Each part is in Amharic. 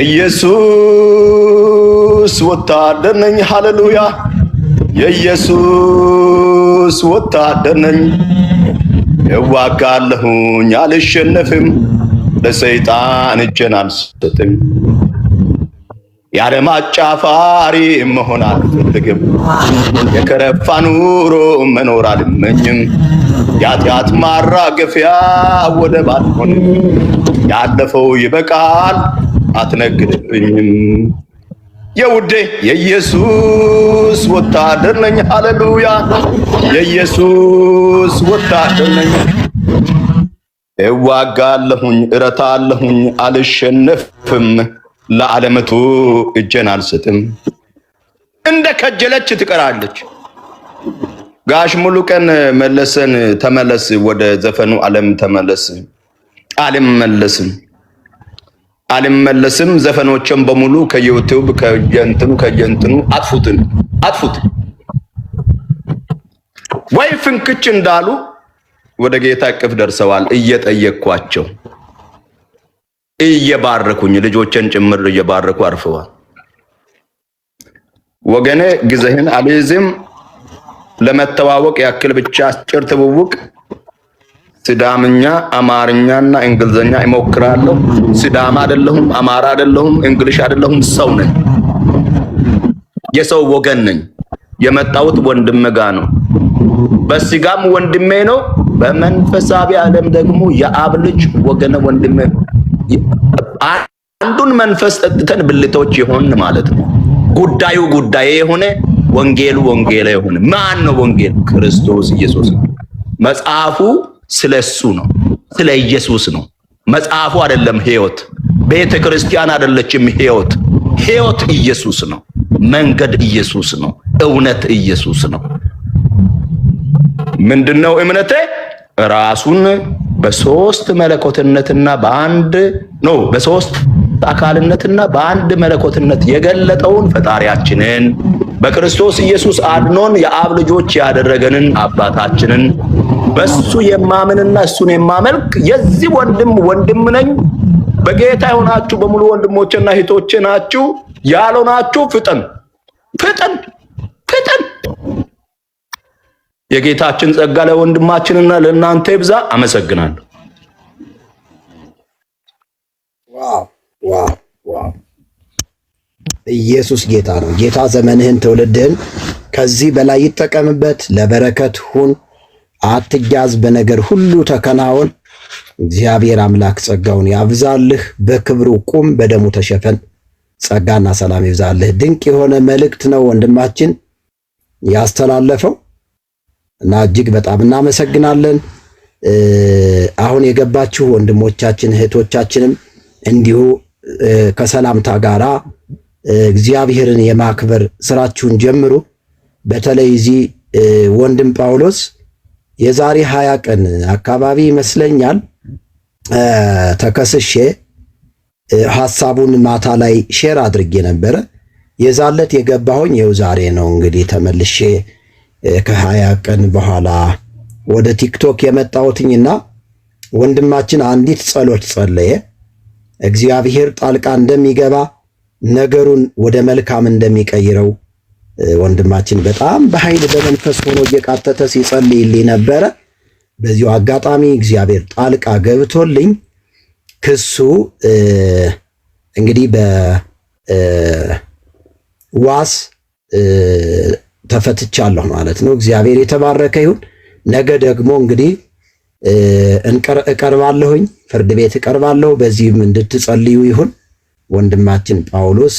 ኢየሱስ ወታደር ነኝ ሃሌሉያ የኢየሱስ ወታደር ነኝ እዋጋለሁኝ አልሸነፍም ለሰይጣን እጄን አልሰጥም ያለም አጫፋሪ መሆን አልፈልግም የከረፋ ኑሮ መኖር አልመኝም ያጥያት ማራገፊያ ወደ ባልሆን ያለፈው ይበቃል አትነግድብኝም የውዴ የኢየሱስ ወታደር ነኝ ሃሌሉያ የኢየሱስ ወታደር ነኝ እዋጋለሁኝ እረታለሁኝ አልሸነፍም ለዓለምቱ እጄን አልሰጥም እንደ ከጀለች ትቀራለች ጋሽ ሙሉቀን መለሰን ተመለስ ወደ ዘፈኑ ዓለም ተመለስ አልመለስም ዘፈኖችን በሙሉ ከዩቲዩብ ከጀንትኑ አጥፉት ወይ ፍንክች እንዳሉ ወደ ጌታ እቅፍ ደርሰዋል እየጠየቅኳቸው እየባረኩኝ ልጆችን ጭምር እየባረኩ አርፈዋል ወገኔ ግዘህን አልይዝም ለመተዋወቅ ያክል ብቻ አጭር ትውውቅ ሲዳምኛ አማርኛና እንግሊዘኛ እሞክራለሁ ሲዳማ አይደለሁም አማራ አይደለሁም እንግሊሽ አይደለሁም ሰው ነኝ የሰው ወገን ነኝ የመጣሁት ወንድሜ ጋር ነው በስጋም ወንድሜ ነው በመንፈሳዊ ዓለም ደግሞ የአብ ልጅ ወገነ ወንድሜ አንዱን መንፈስ ጠጥተን ብልቶች ይሆን ማለት ነው ጉዳዩ የሆነ ወንጌሉ የሆነ ማን ነው ወንጌል ክርስቶስ ኢየሱስ መጽሐፉ ስለሱ ነው ስለ ኢየሱስ ነው መጽሐፉ አይደለም ህይወት ቤተክርስቲያን አይደለችም ህይወት ኢየሱስ ነው መንገድ ኢየሱስ ነው እውነት ኢየሱስ ነው ምንድነው እምነቴ ራሱን በሶስት መለኮትነትና በሶስት አካልነትና በአንድ መለኮትነት የገለጠውን ፈጣሪያችንን በክርስቶስ ኢየሱስ አድኖን የአብ ልጆች ያደረገንን አባታችንን በሱ የማምንና እሱን የማመልክ የዚህ ወንድም ነኝ በጌታ ሆናችሁ በሙሉ ወንድሞችና እህቶቼ ናችሁ ያልሆናችሁ ፍጠን የጌታችን ጸጋ ለወንድማችንና ለእናንተ ይብዛ አመሰግናለሁ ዋው ኢየሱስ ጌታ ነው ጌታ ዘመንህን ትውልድህን ከዚህ በላይ ይጠቀምበት ለበረከት ሁን አትያዝ በነገር ሁሉ ተከናወን እግዚአብሔር አምላክ ጸጋውን ያብዛልህ በክብሩ ቁም በደሙ ተሸፈን ጸጋና ሰላም ይብዛልህ ድንቅ የሆነ መልእክት ነው ወንድማችን ያስተላለፈው እና እጅግ በጣም እናመሰግናለን አሁን የገባችሁ ወንድሞቻችን እህቶቻችንም እንዲሁ ከሰላምታ ጋራ እግዚአብሔርን የማክበር ስራችሁን ጀምሩ በተለይ እዚህ ወንድም ጳውሎስ የዛሬ 20 ቀን አካባቢ ይመስለኛል ተከስሼ ሐሳቡን ማታ ላይ ሼር አድርጌ ነበር የዛለት የገባሁኝ ይኸው ዛሬ ነው እንግዲህ ተመልሼ ከ20 ቀን በኋላ ወደ ቲክቶክ የመጣሁትኝና ወንድማችን አንዲት ጸሎት ጸለየ እግዚአብሔር ጣልቃ እንደሚገባ ነገሩን ወደ መልካም እንደሚቀይረው ወንድማችን በጣም በኃይል በመንፈስ ሆኖ እየቃተተ ሲጸልይልኝ ነበረ በዚሁ አጋጣሚ እግዚአብሔር ጣልቃ ገብቶልኝ ክሱ እንግዲህ በዋስ ተፈትቻለሁ ማለት ነው እግዚአብሔር የተባረከ ይሁን ነገ ደግሞ እንግዲህ እቀርባለሁኝ ፍርድ ቤት እቀርባለሁ በዚህም እንድትጸልዩ ይሁን ወንድማችን ጳውሎስ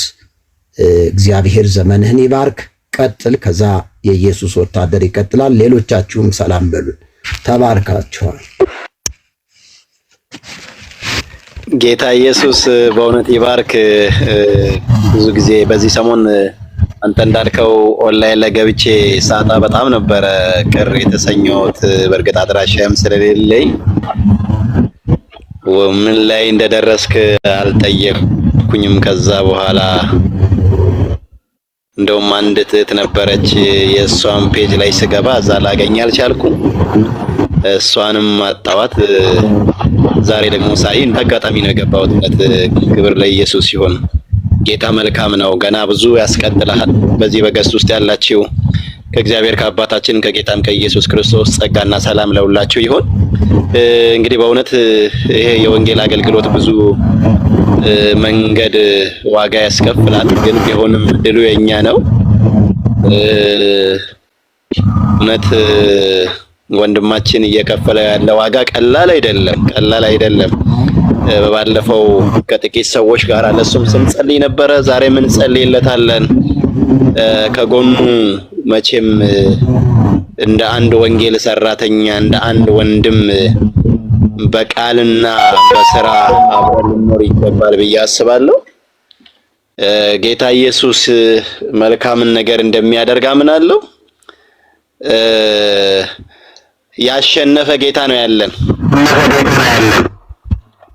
እግዚአብሔር ዘመንህን ይባርክ ቀጥል ከዛ የኢየሱስ ወታደር ይቀጥላል ሌሎቻችሁም ሰላም በሉን ተባርካችኋል ጌታ ኢየሱስ በእውነት ይባርክ ብዙ ጊዜ በዚህ ሰሞን አንተ እንዳልከው ኦንላይን ለገብቼ ሳጣ በጣም ነበር ቅር የተሰኘሁት በርግጥ አድራሻም ስለሌለኝ ምን ላይ እንደደረስክ አልጠየቅኩኝም ከዛ በኋላ እንደውም አንድ እህት ነበረች የሷን ፔጅ ላይ ስገባ እዛ ላገኝ አልቻልኩም እሷንም አጣዋት። ዛሬ ደግሞ ሳይ አጋጣሚ ነው የገባሁት። ክብር ለኢየሱስ ይሁን። ጌታ መልካም ነው። ገና ብዙ ያስቀጥላል። በዚህ በገስት ውስጥ ያላችሁ ከእግዚአብሔር ከአባታችን ከጌታም ከኢየሱስ ክርስቶስ ጸጋና ሰላም ለሁላችሁ ይሁን። እንግዲህ በእውነት ይሄ የወንጌል አገልግሎት ብዙ መንገድ ዋጋ ያስከፍላል። ግን ቢሆንም ድሉ የኛ ነው። እውነት ወንድማችን እየከፈለ ያለ ዋጋ ቀላል አይደለም። በባለፈው ከጥቂት ሰዎች ጋር ለሱም ስንጸልይ ነበረ። ዛሬ ምን ጸልይለታለን። ከጎኑ መቼም እንደ አንድ ወንጌል ሰራተኛ እንደ አንድ ወንድም በቃልና በስራ አብረን ልንኖር ይገባል ብዬ አስባለሁ። ጌታ ኢየሱስ መልካምን ነገር እንደሚያደርግ አምናለሁ። ያሸነፈ ጌታ ነው ያለን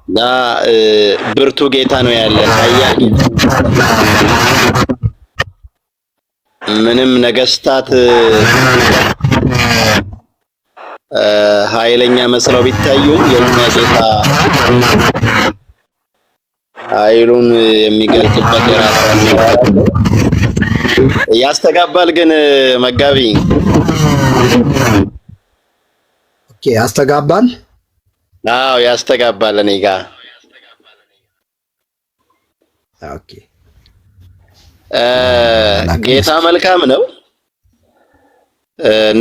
እና ብርቱ ጌታ ነው ያለን። ኃያል ምንም ነገስታት ኃይለኛ መስለው ቢታዩም የኛ ጌታ ኃይሉን የሚገልጥበት የራሱ ያስተጋባል። ግን መጋቢ ኦኬ፣ ያስተጋባል። አዎ ያስተጋባል። እኔ ጋር ኦኬ። ጌታ መልካም ነው።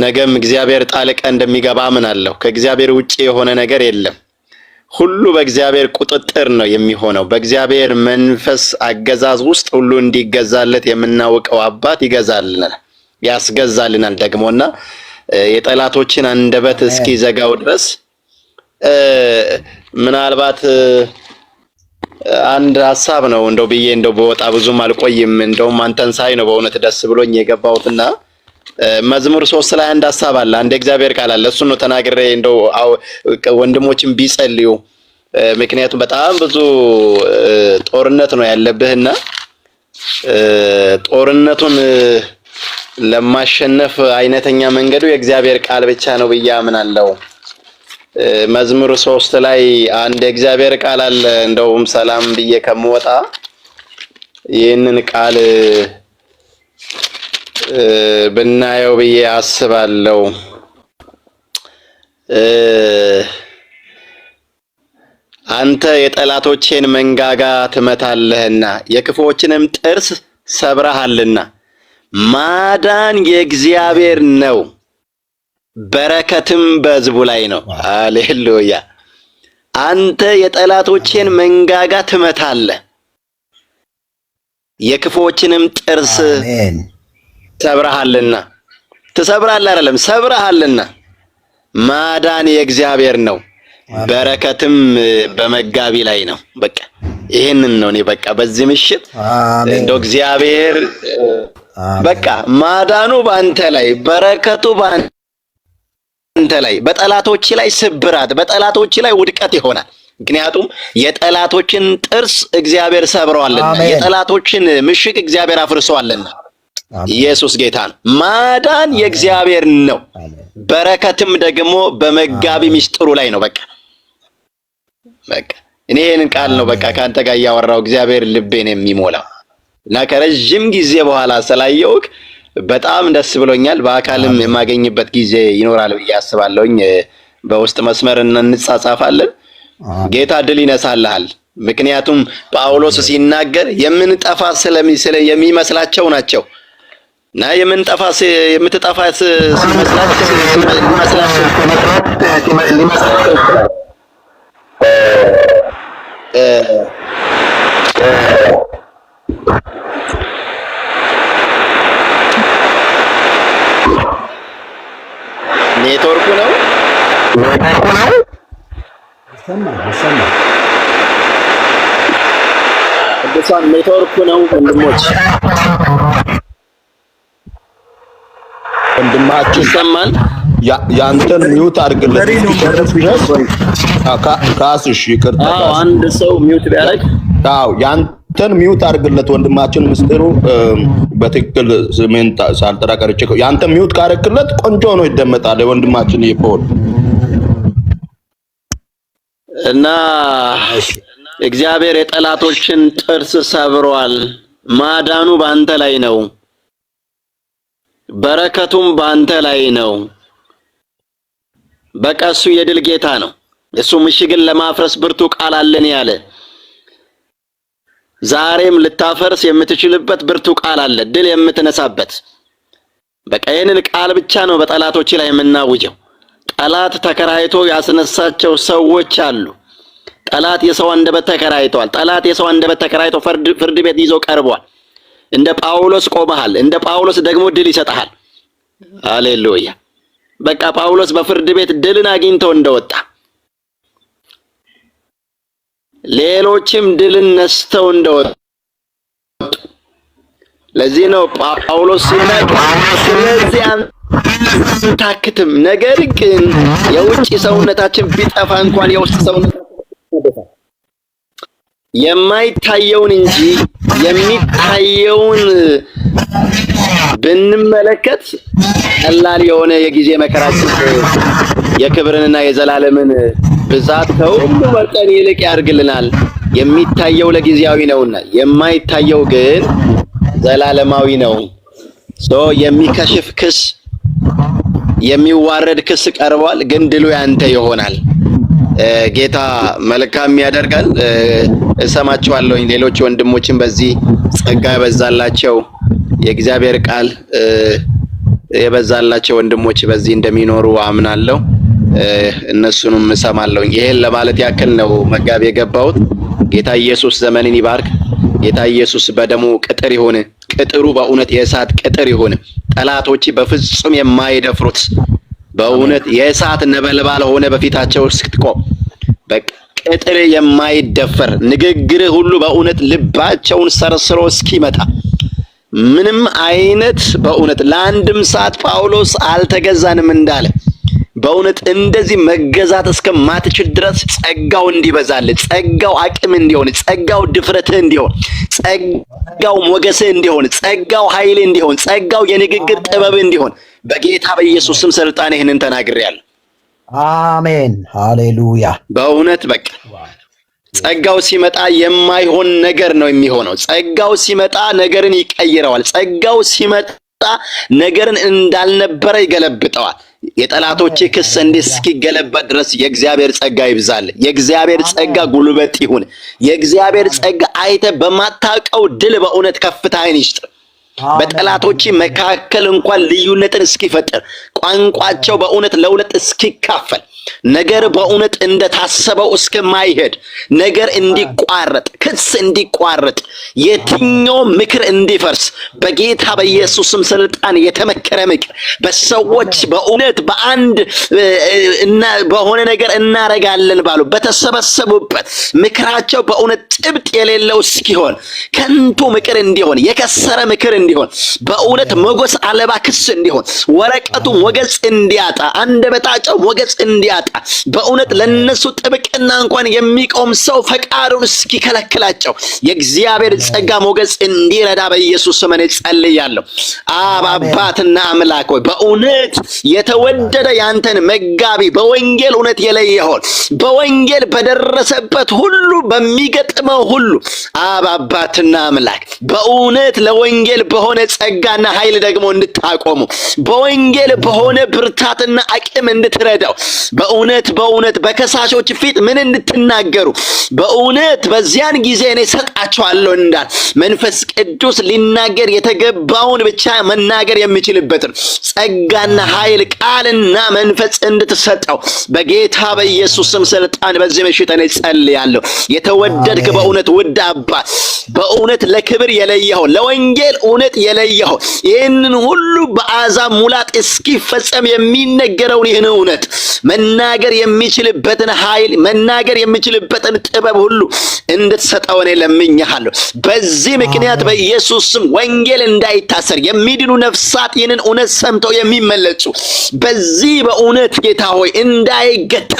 ነገም እግዚአብሔር ጣልቃ እንደሚገባ አምናለሁ። ከእግዚአብሔር ውጪ የሆነ ነገር የለም። ሁሉ በእግዚአብሔር ቁጥጥር ነው የሚሆነው። በእግዚአብሔር መንፈስ አገዛዝ ውስጥ ሁሉ እንዲገዛለት የምናውቀው አባት ይገዛልናል፣ ያስገዛልናል ደግሞና የጠላቶችን አንደበት እስኪዘጋው ድረስ ምናልባት አንድ ሐሳብ ነው እንደው ብዬ እንደው በወጣ ብዙም አልቆይም። እንደውም አንተን ሳይ ነው በእውነት ደስ ብሎኝ የገባሁትና መዝሙር 3 ላይ አንድ ሐሳብ አለ፣ አንድ እግዚአብሔር ቃል አለ። እሱን ነው ተናግሬ እንደው ወንድሞችን ቢጸልዩ፣ ምክንያቱም በጣም ብዙ ጦርነት ነው ያለብህና ጦርነቱን ለማሸነፍ አይነተኛ መንገዱ የእግዚአብሔር ቃል ብቻ ነው ብዬ አምናለሁ። መዝሙር 3 ላይ አንድ እግዚአብሔር ቃል አለ። እንደውም ሰላም ብዬ ከመወጣ ይህንን ቃል ብናየው ብዬ አስባለሁ። አንተ የጠላቶቼን መንጋጋ ትመታለህና የክፉዎችንም ጥርስ ሰብረሃልና ማዳን የእግዚአብሔር ነው፣ በረከትም በሕዝቡ ላይ ነው። ሃሌሉያ። አንተ የጠላቶቼን መንጋጋ ትመታለህ፣ የክፉዎችንም ጥርስ ሰብረሃልና። ትሰብራለህ አይደለም፣ ሰብረሃልና። ማዳን የእግዚአብሔር ነው፣ በረከትም በመጋቢ ላይ ነው። በቃ ይሄንን ነው እኔ በቃ በዚህ ምሽት እንደው እግዚአብሔር በቃ ማዳኑ ባንተ ላይ፣ በረከቱ ባንተ ላይ፣ በጠላቶች ላይ ስብራት፣ በጠላቶች ላይ ውድቀት ይሆናል። ምክንያቱም የጠላቶችን ጥርስ እግዚአብሔር ሰብረዋልና፣ የጠላቶችን ምሽግ እግዚአብሔር አፍርሰዋልና። ኢየሱስ ጌታ ነው። ማዳን የእግዚአብሔር ነው፣ በረከትም ደግሞ በመጋቢ ሚስጥሩ ላይ ነው። በቃ እኔ ይሄንን ቃል ነው በቃ ካንተ ጋር ያወራው እግዚአብሔር ልቤን የሚሞላው እና ከረጅም ጊዜ በኋላ ስላየሁህ በጣም ደስ ብሎኛል። በአካልም የማገኝበት ጊዜ ይኖራል ብዬ አስባለሁኝ። በውስጥ መስመር እንጻጻፋለን። ጌታ ድል ይነሳልሃል። ምክንያቱም ጳውሎስ ሲናገር የምንጠፋ የሚመስላቸው ናቸው እና የምትጠፋ ሲመስላቸው ኔትወርኩ ነው ይሰማል። ቅዱሳን ኔትወርኩ ነው ወንድሞች፣ ወንድማችን ይሰማል። ያንተን ሚውት አድርግለት ካስሽ ይቅርታ። አንድ ሰው ሚውት ቢያደርግ ያንተን ሚውት አድርግለት ወንድማችን ምስጢሩ በትክክል ስሜን ሳልጠራ ቀርቼ ያንተን ሚውት ካደረግለት ቆንጆ ነው ይደመጣል። ወንድማችን ይፖል እና እግዚአብሔር የጠላቶችን ጥርስ ሰብሯል። ማዳኑ ባንተ ላይ ነው፣ በረከቱም ባንተ ላይ ነው። በቀሱ የድል ጌታ ነው። እሱ ምሽግን ለማፍረስ ብርቱ ቃል አለን ያለ ዛሬም ልታፈርስ የምትችልበት ብርቱ ቃል አለ፣ ድል የምትነሳበት። በቃ ይህንን ቃል ብቻ ነው በጠላቶች ላይ የምናውጀው። ጠላት ተከራይቶ ያስነሳቸው ሰዎች አሉ። ጠላት የሰው አንደበት ተከራይቷል። ጠላት የሰው አንደበት ተከራይቶ ፍርድ ቤት ይዞ ቀርቧል። እንደ ጳውሎስ ቆመሃል። እንደ ጳውሎስ ደግሞ ድል ይሰጣል። ሃሌሉያ። በቃ ጳውሎስ በፍርድ ቤት ድልን አግኝቶ እንደወጣ ሌሎችም ድልን ነስተው እንደወጡ ለዚህ ነው ጳውሎስ ሲናገር ስለዚህ አንታክትም፣ ነገር ግን የውጭ ሰውነታችን ቢጠፋ እንኳን የውስጥ ሰውነታችን የማይታየውን እንጂ የሚታየውን ብንመለከት ቀላል የሆነ የጊዜ መከራችን የክብርንና የዘላለምን ብዛት ከሁሉ መጠን ይልቅ ያርግልናል። የሚታየው ለጊዜያዊ ነውና የማይታየው ግን ዘላለማዊ ነው። የሚከሽፍ ክስ የሚዋረድ ክስ ቀርቧል፣ ግን ድሉ ያንተ ይሆናል። ጌታ መልካም ያደርጋል። እሰማቸዋለሁ። ሌሎች ወንድሞችን በዚህ ጸጋ የበዛላቸው የእግዚአብሔር ቃል የበዛላቸው ወንድሞች በዚህ እንደሚኖሩ አምናለሁ። እነሱንም እሰማለሁ። ይሄን ለማለት ያክል ነው መጋቢ የገባሁት። ጌታ ኢየሱስ ዘመንን ይባርክ። ጌታ ኢየሱስ በደሙ ቅጥር ይሁን። ቅጥሩ በእውነት የእሳት ቅጥር ይሁን። ጠላቶች በፍጹም የማይደፍሩት በእውነት የእሳት ነበልባል ሆነ በፊታቸው እስክትቆም በቅጥር የማይደፈር ንግግር ሁሉ በእውነት ልባቸውን ሰርስሮ እስኪመጣ ምንም አይነት በእውነት ለአንድም ሰዓት ጳውሎስ አልተገዛንም እንዳለ በእውነት እንደዚህ መገዛት እስከማትችል ድረስ ጸጋው እንዲበዛል፣ ጸጋው አቅም እንዲሆን፣ ጸጋው ድፍረት እንዲሆን፣ ጸጋው ሞገስ እንዲሆን፣ ጸጋው ኃይል እንዲሆን፣ ጸጋው የንግግር ጥበብ እንዲሆን በጌታ በኢየሱስ ስም ስልጣን ይሄንን ተናግሬያለሁ። አሜን ሃሌሉያ። በእውነት በቃ ጸጋው ሲመጣ የማይሆን ነገር ነው የሚሆነው። ጸጋው ሲመጣ ነገርን ይቀይረዋል። ጸጋው ሲመጣ ነገርን እንዳልነበረ ይገለብጠዋል። የጠላቶች ክስ እስኪገለበጥ ድረስ የእግዚአብሔር ጸጋ ይብዛል። የእግዚአብሔር ጸጋ ጉልበት ይሁን። የእግዚአብሔር ጸጋ አይተ በማታውቀው ድል በእውነት ከፍታህን ይስጥ። በጠላቶች መካከል እንኳን ልዩነትን እስኪፈጥር ቋንቋቸው በእውነት ለሁለት እስኪካፈል ነገር በእውነት እንደታሰበው እስከማይሄድ ነገር እንዲቋረጥ ክስ እንዲቋረጥ የትኛው ምክር እንዲፈርስ በጌታ በኢየሱስም ስልጣን የተመከረ ምክር በሰዎች በእውነት በአንድ እና በሆነ ነገር እናረጋለን ባሉ በተሰበሰቡበት ምክራቸው በእውነት ጭብጥ የሌለው እስኪሆን ከንቱ ምክር እንዲሆን የከሰረ ምክር እንዲሆን በእውነት ሞገስ አልባ ክስ እንዲሆን ወረቀቱ ሞገስ እንዲያጣ አንደበታቸው ሞገስ እንዲያጣ በእውነት ለነሱ ጥብቅና እንኳን የሚቆም ሰው ፈቃዱን እስኪከለክላቸው የእግዚአብሔር ጸጋ ሞገስ እንዲረዳ በኢየሱስ ስም ጸልያለሁ። አባትና አምላክ ሆይ በእውነት የተወደደ ያንተን መጋቢ በወንጌል እውነት የለየሆን በወንጌል በደረሰበት ሁሉ በሚገጥመው ሁሉ አባትና አምላክ በእውነት ለወንጌል በሆነ ጸጋና ኃይል ደግሞ እንድታቆሙ በወንጌል በሆነ ብርታትና አቅም እንድትረዳው በእውነት በከሳሾች ፊት ምን እንድትናገሩ በእውነት በዚያን ጊዜ እኔ ሰጣቸዋለሁ እንዳል መንፈስ ቅዱስ ሊናገር የተገባውን ብቻ መናገር የሚችልበትን ጸጋና ኃይል ቃልና መንፈስ እንድትሰጠው በጌታ በኢየሱስ ስም ስልጣን በዚህ ምሽት እኔ ጸልያለሁ። የተወደድክ በእውነት ውድ አባት በእውነት ለክብር የለየኸው ለወንጌል እውነት የለየኸው ይህንን ሁሉ በአሕዛብ ሙላት እስኪፈጸም የሚነገረውን ይህን እውነት መናገር የሚችልበትን ኃይል መናገር የሚችልበትን ጥበብ ሁሉ እንድትሰጠው እኔ ለምኜሃለሁ። በዚህ ምክንያት በኢየሱስ ስም ወንጌል እንዳይታሰር የሚድኑ ነፍሳት ይህንን እውነት ሰምተው የሚመለሱ በዚህ በእውነት ጌታ ሆይ እንዳይገታ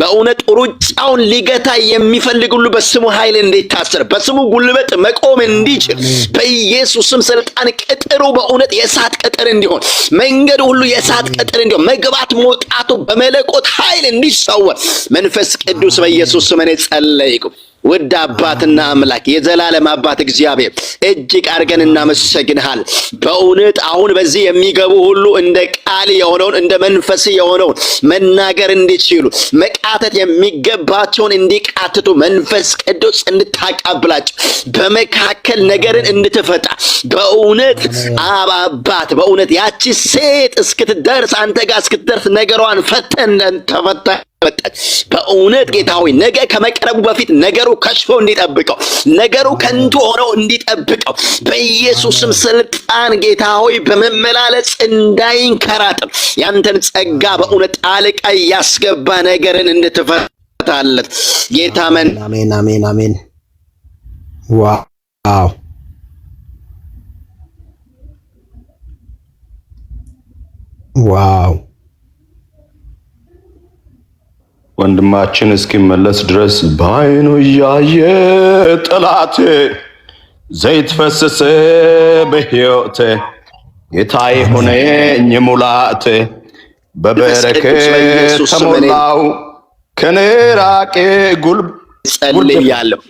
በእውነት ሩጫውን ሊገታ የሚፈልግ ሁሉ በስሙ ኃይል እንዲታሰር በስሙ ጉልበት መቆም እንዲችል በኢየሱስ ስም ባለስልጣን ቅጥሩ በእውነት የእሳት ቅጥር እንዲሆን፣ መንገዱ ሁሉ የእሳት ቅጥር እንዲሆን፣ መግባት መውጣቱ በመለኮት ኃይል እንዲሰወር መንፈስ ቅዱስ በኢየሱስ ስም እኔ ጸለይኩ። ውድ አባትና አምላክ የዘላለም አባት እግዚአብሔር እጅግ አድርገን እናመሰግንሃል። በእውነት አሁን በዚህ የሚገቡ ሁሉ እንደ ቃል የሆነውን እንደ መንፈስ የሆነውን መናገር እንዲችሉ መቃተት የሚገባቸውን እንዲቃትቱ መንፈስ ቅዱስ እንድታቃብላቸው በመካከል ነገርን እንድትፈታ በእውነት አባት በእውነት ያቺ ሴት እስክትደርስ አንተ ጋር እስክትደርስ ነገሯን ፈተን ተፈታ በእውነት ጌታ ሆይ ነገ ከመቅረቡ በፊት ነገሩ ከሽፎ እንዲጠብቀው ነገሩ ከንቱ ሆኖ እንዲጠብቀው በኢየሱስም ስልጣን ጌታ ሆይ በመመላለስ እንዳይንከራተት ያንተን ጸጋ በእውነት ጣልቃ ያስገባ ነገርን እንድትፈታለት ጌታ አሜን አሜን አሜን። ዋው ዋው ወንድማችን እስኪመለስ ድረስ በዓይኑ እያየ ጠላቴ ዘይት ፈሰሰ በሕይወቴ ጌታዬ ሆነኝ ሙላቴ በበረከት ተሞላው ከኔ ራቄ ጸልያለሁ።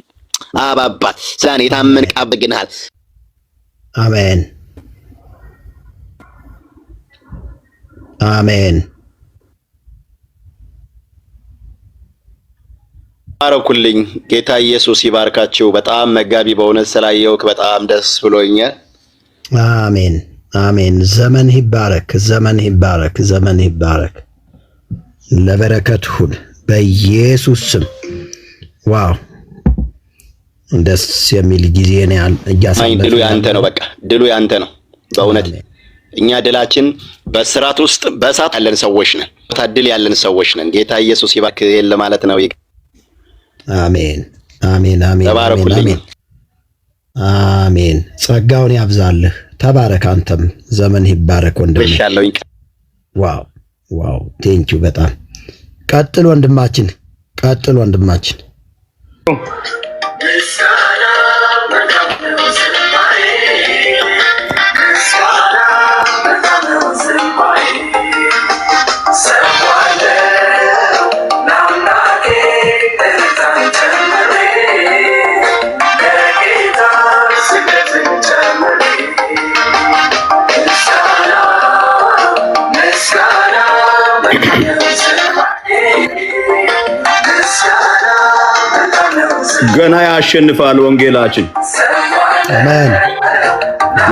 አባባት ዛኔ ታመን ቃብግናል። አሜን አሜን። ባረኩልኝ። ጌታ ኢየሱስ ይባርካችሁ። በጣም መጋቢ በእውነት ስላየውክ በጣም ደስ ብሎኛል። አሜን አሜን። ዘመን ይባረክ፣ ዘመን ይባረክ፣ ዘመን ይባረክ። ለበረከት ሁን በኢየሱስ ስም። ዋው ደስ የሚል ጊዜ ነው ያሳለፈ። ድሉ ያንተ ነው። በቃ ድሉ ያንተ ነው በእውነት። እኛ ድላችን በስራት ውስጥ በእሳት ያለን ሰዎች ነን። ታድል ያለን ሰዎች ነን። ጌታ ኢየሱስ ይባርክ ለማለት ነው። አሜን አሜን አሜን አሜን አሜን። ጸጋውን ያብዛልህ። ተባረክ። አንተም ዘመን ይባረክ ወንድሜ። ዋው ዋው። ቴንኪው በጣም ቀጥል ወንድማችን፣ ቀጥል ወንድማችን። ገና ያሸንፋል ወንጌላችን። አሜን።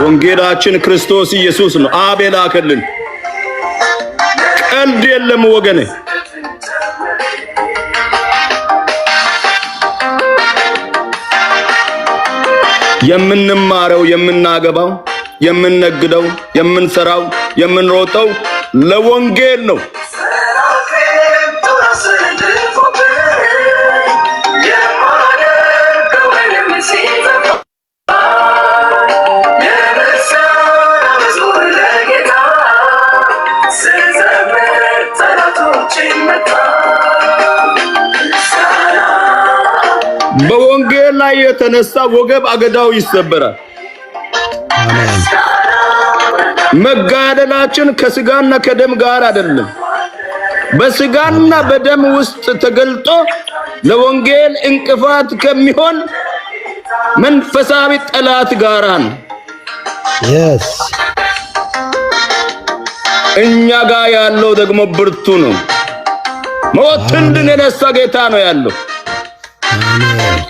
ወንጌላችን ክርስቶስ ኢየሱስ ነው። አብ የላከልን። ቀልድ የለም ወገኔ። የምንማረው፣ የምናገባው፣ የምንነግደው፣ የምንሰራው፣ የምንሮጠው ለወንጌል ነው። በወንጌል ላይ የተነሳ ወገብ አገዳው ይሰበራል። አሜን። መጋደላችን ከስጋና ከደም ጋር አይደለም፣ በስጋና በደም ውስጥ ተገልጦ ለወንጌል እንቅፋት ከሚሆን መንፈሳዊ ጠላት ጋር ነው። yes እኛ ጋር ያለው ደግሞ ብርቱ ነው። ሞትን ድል የነሳ ጌታ ነው ያለው። አሜን።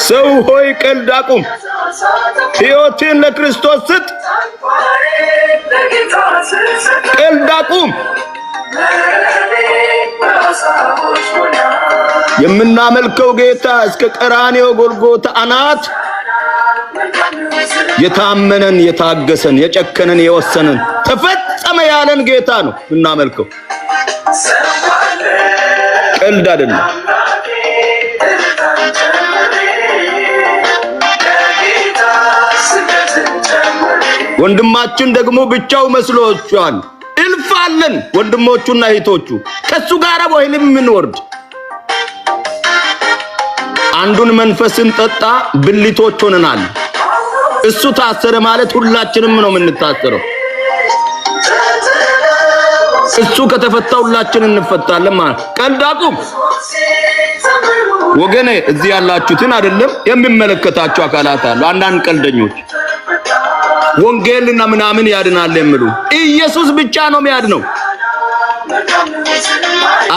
ሰው ሆይ ቀልድ አቁም፣ ሕይወትን ለክርስቶስ ስጥ። ቀልድ አቁም። የምናመልከው ጌታ እስከ ቀራንዮ ጎልጎታ አናት የታመነን፣ የታገሰን፣ የጨከነን፣ የወሰነን ተፈጸመ ያለን ጌታ ነው እናመልከው። ቀልድ አይደለም። ወንድማችን ደግሞ ብቻው መስሎቻል። እልፍ አለን ወንድሞቹና እህቶቹ ከሱ ጋር ወይንም ምን ወርድ አንዱን መንፈስን ጠጣ ብልቶች ሆነናል። እሱ ታሰረ ማለት ሁላችንም ነው የምንታሰረው። እሱ ከተፈታ ሁላችን እንፈታለን ማለት ቀልድ አቁም ወገኔ። እዚህ ያላችሁትን አይደለም የሚመለከታችሁ አካላት አሉ። አንዳንድ ቀልደኞች ወንጌልና ምናምን ያድናል የሚሉ ኢየሱስ ብቻ ነው የሚያድነው።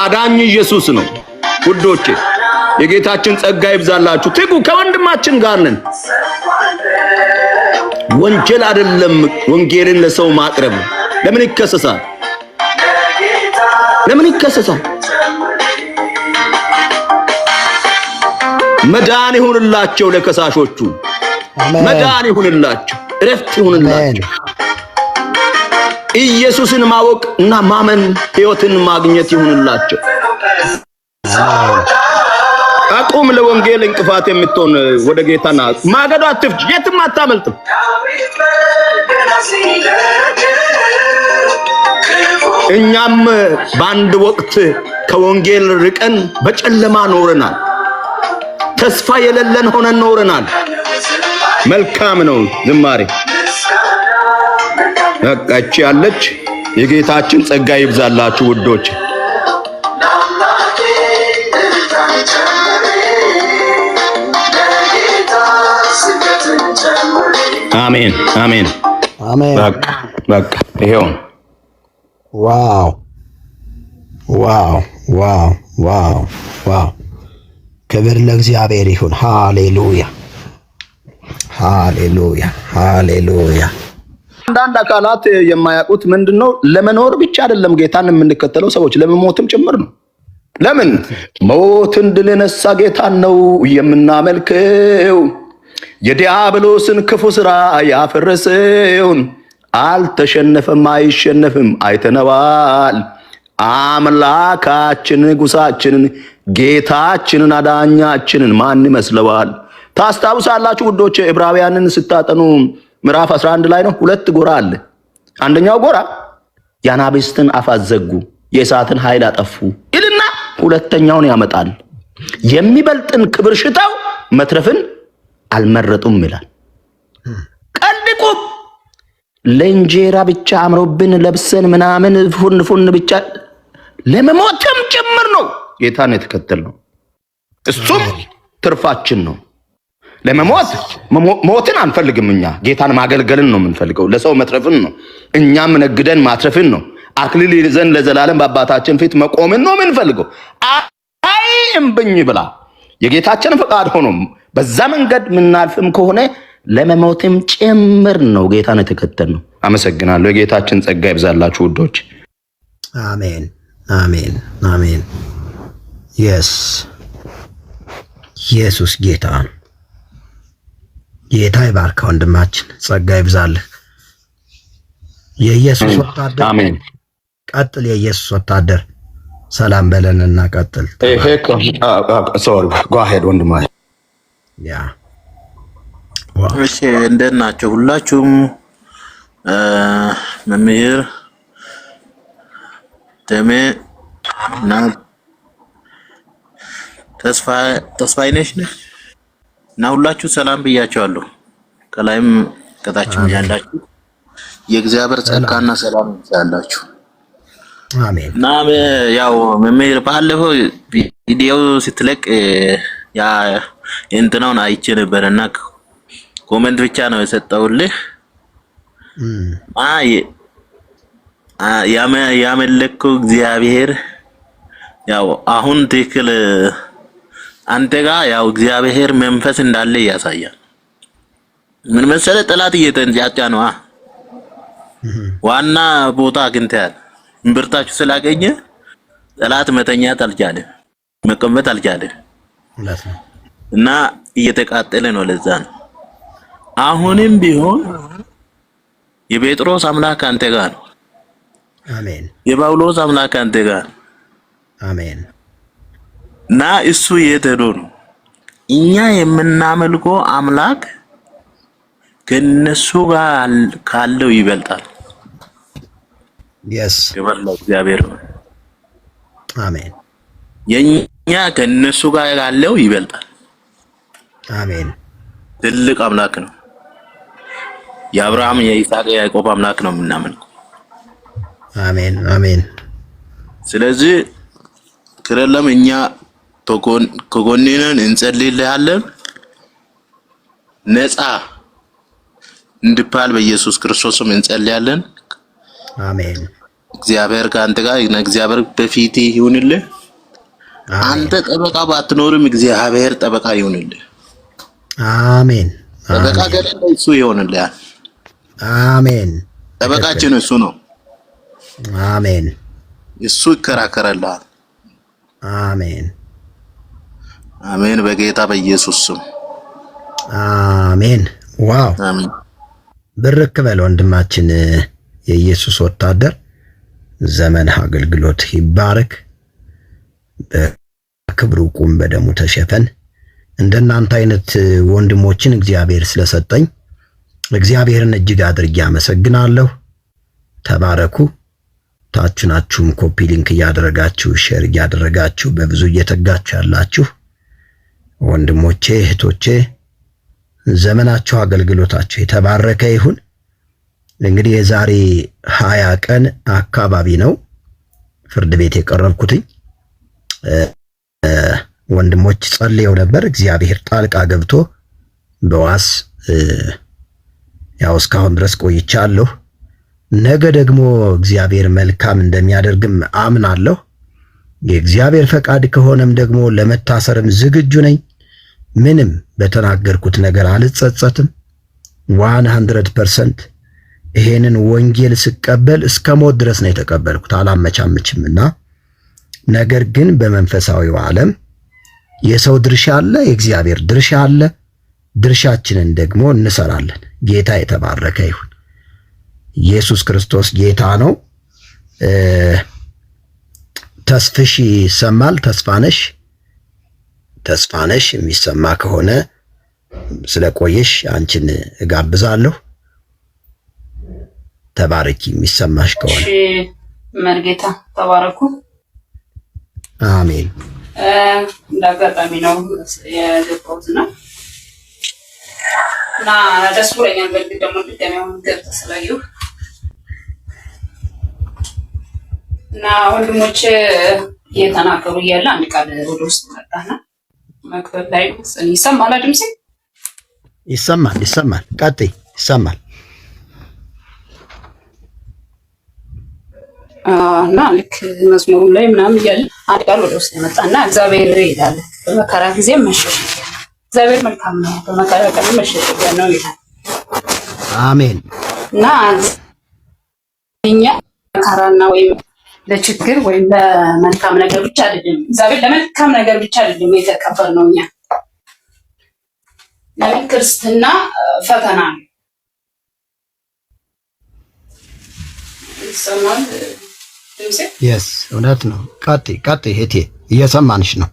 አዳኝ ኢየሱስ ነው ውዶቼ። የጌታችን ጸጋ ይብዛላችሁ። ትጉ። ከወንድማችን ጋር ነን። ወንጀል አይደለም ወንጌልን ለሰው ማቅረብ። ለምን ይከሰሳል? ለምን ይከሰሳል? መዳን ይሁንላቸው ለከሳሾቹ። መዳን ይሁንላቸው፣ እረፍት ይሁንላቸው። ኢየሱስን ማወቅ እና ማመን ሕይወትን ማግኘት ይሁንላቸው። አቁም። ለወንጌል እንቅፋት የምትሆን ወደ ጌታና ማገዶ አትፍጅ። የትም አታመልጥም። እኛም በአንድ ወቅት ከወንጌል ርቀን በጨለማ ኖረናል። ተስፋ የሌለን ሆነን ኖረናል። መልካም ነው ዝማሬ በቃች ያለች። የጌታችን ጸጋ ይብዛላችሁ ውዶች። አሜን አሜን አሜን። በቃ ይሄው። ዋው ዋው ዋው ዋው ዋው! ክብር ለእግዚአብሔር ይሁን። ሃሌሉያ ሃሌሉያ ሃሌሉያ። አንዳንድ አካላት የማያውቁት ምንድነው? ለመኖር ብቻ አይደለም ጌታን የምንከተለው ሰዎች ለመሞትም ጭምር ነው። ለምን? ሞትን ድል የነሳ ጌታን ነው የምናመልከው። የዲያብሎስን ክፉ ሥራ ያፈረሰውን አልተሸነፈም፣ አይሸነፍም፣ አይተነዋል። አምላካችን ንጉሳችንን፣ ጌታችንን፣ አዳኛችንን ማን ይመስለዋል? ታስታውሳላችሁ ውዶች፣ ዕብራውያንን ስታጠኑ ምዕራፍ 11 ላይ ነው። ሁለት ጎራ አለ። አንደኛው ጎራ የአናብስትን አፍ አዘጉ፣ የእሳትን ኃይል አጠፉ ይልና ሁለተኛውን ያመጣል። የሚበልጥን ክብር ሽተው መትረፍን አልመረጡም ይላል። ቀልቁም ለእንጀራ ብቻ አምሮብን ለብሰን ምናምን ፉን ብቻ ለመሞትም ጭምር ነው ጌታን የተከተልነው። እሱም ትርፋችን ነው። ለመሞት ሞትን አንፈልግም። እኛ ጌታን ማገልገልን ነው የምንፈልገው። ለሰው መትረፍን ነው። እኛም ነግደን ማትረፍን ነው። አክሊል ይዘን ለዘላለም በአባታችን ፊት መቆምን ነው የምንፈልገው። አይ እምብኝ ብላ የጌታችን ፈቃድ ሆኖ በዛ መንገድ ምናልፍም ከሆነ ለመሞትም ጭምር ነው ጌታን የተከተልነው። አመሰግናለሁ። የጌታችን ጸጋ ይብዛላችሁ ውዶች። አሜን አሜን አሜን። ኢየሱስ ጌታ ነው። ጌታ ይባርክ ወንድማችን፣ ጸጋ ይብዛልህ። የኢየሱስ ወታደር አሜን። ቀጥል። የኢየሱስ ወታደር ሰላም በለንና ቀጥል። ሶሪ ጓሄድ ወንድማችን። ያ እሺ፣ እንደት ናቸው ሁላችሁም? መምህር ደሜ እና ተስፋይነሽ እና ሁላችሁ ሰላም ብያቸዋለሁ። ከላይም ከታችም ያላችሁ የእግዚአብሔር ጸጋና ሰላም ያላችሁ አሜን። እና ያው መምህር ባለፈው ቪዲዮ ስትለቅ ያ እንትናውን አይቼ ነበርና ኮሜንት ብቻ ነው የሰጠውልህ። ያመለከው እግዚአብሔር ያው አሁን ትክክል አንተ ጋር ያው እግዚአብሔር መንፈስ እንዳለ ያሳያል። ምን መሰለህ ጠላት እየተንጫጫ ነው። ዋና ቦታ አግኝተሃል። እምብርታችሁ ስላገኘ ጠላት መተኛት አልቻለም፣ መቀመጥ አልቻለም እና እየተቃጠለ ነው። ለዛ ነው አሁንም ቢሆን የጴጥሮስ አምላክ አንተ ጋር ነው። አሜን። የጳውሎስ አምላክ አንተ ጋር ነው። አሜን። እና እሱ የት ሄዶ ነው? እኛ የምናመልከው አምላክ ከነሱ ጋር ካለው ይበልጣል። yes ከበላው እግዚአብሔር ነው። አሜን። የኛ ከነሱ ጋር ካለው ይበልጣል። አሜን። ትልቅ አምላክ ነው። የአብርሃም የይስሐቅ የያዕቆብ አምላክ ነው የምናመልከው። አሜን አሜን። ስለዚህ ክረለም እኛ ከጎንነን እንጸልይልሃለን። ነፃ እንድባል በኢየሱስ ክርስቶስም እንጸልያለን። አሜን። እግዚአብሔር ከአንተ ጋር እግዚአብሔር በፊት ይሁንልህ። አንተ ጠበቃ ባትኖርም እግዚአብሔር ጠበቃ ይሁንልህ። አሜን። ጠበቃ ገለለ እሱ ይሁንልህ። አሜን። ጠበቃችን እሱ ነው። አሜን። እሱ ይከራከራልሃል። አሜን አሜን። በጌታ በኢየሱስ ስም አሜን። ዋው አሜን። ብርክ በል ወንድማችን የኢየሱስ ወታደር፣ ዘመን አገልግሎት ይባረክ። በክብሩ ቁም፣ በደሙ ተሸፈን። እንደናንተ አይነት ወንድሞችን እግዚአብሔር ስለሰጠኝ እግዚአብሔርን እጅግ አድርጌ አመሰግናለሁ። ተባረኩ። ታችናችሁም ኮፒ ሊንክ እያደረጋችሁ ሼር እያደረጋችሁ በብዙ እየተጋችሁ ያላችሁ ወንድሞቼ እህቶቼ፣ ዘመናችሁ አገልግሎታችሁ የተባረከ ይሁን። እንግዲህ የዛሬ 20 ቀን አካባቢ ነው ፍርድ ቤት የቀረብኩትኝ። ወንድሞች ጸልየው ነበር። እግዚአብሔር ጣልቃ ገብቶ በዋስ ያው እስካሁን ድረስ ቆይቻለሁ። ነገ ደግሞ እግዚአብሔር መልካም እንደሚያደርግም አምናለሁ። የእግዚአብሔር ፈቃድ ከሆነም ደግሞ ለመታሰርም ዝግጁ ነኝ። ምንም በተናገርኩት ነገር አልጸጸትም። 100% ይሄንን ወንጌል ስቀበል እስከ ሞት ድረስ ነው የተቀበልኩት፣ አላመቻምችምና። ነገር ግን በመንፈሳዊው ዓለም የሰው ድርሻ አለ፣ የእግዚአብሔር ድርሻ አለ። ድርሻችንን ደግሞ እንሰራለን። ጌታ የተባረከ ይሁን። ኢየሱስ ክርስቶስ ጌታ ነው። ተስፍሽ ይሰማል። ተስፋነሽ የሚሰማ ከሆነ ስለቆየሽ አንቺን እጋብዛለሁ። ተባረኪ የሚሰማሽ ከሆነ። እሺ መርጌታ ተባረኩ። አሜን። እንዳጋጣሚ ነው የገባሁት እና ደስ ብሎኛል። በእርግጥ ደግሞ ድጋሚ አሁን ገብተህ ስላየሁ እና ወንድሞቼ እየተናገሩ እያለ አንድ ቃል ወደ ውስጥ መጣና መክፈል ላይ ይሰማል። ድምጼ ይሰማል። ቀጥይ። ይሰማል እና ልክ መዝሙሩ ላይ ምናምን እያለ አንድ ቃል ወደ ውስጥ መጣና እግዚአብሔር ይላል በመከራ ጊዜ መሸሸጊያ ነው። እግዚአብሔር መልካም ነው፣ በመከራ ቀን መሸሸጊያ ነው ይላል። አሜን። እና እኛ መከራና ወይም ለችግር ወይም ለመልካም ነገር ብቻ አይደለም፣ እግዚአብሔር ለመልካም ነገር ብቻ አይደለም የተቀበልነው። እኛ ለምን ክርስትና ፈተና ነው። ይሰማል ድምጼ? የስ እውነት ነው። ቀጥይ እህቴ፣ እየሰማንሽ ነው።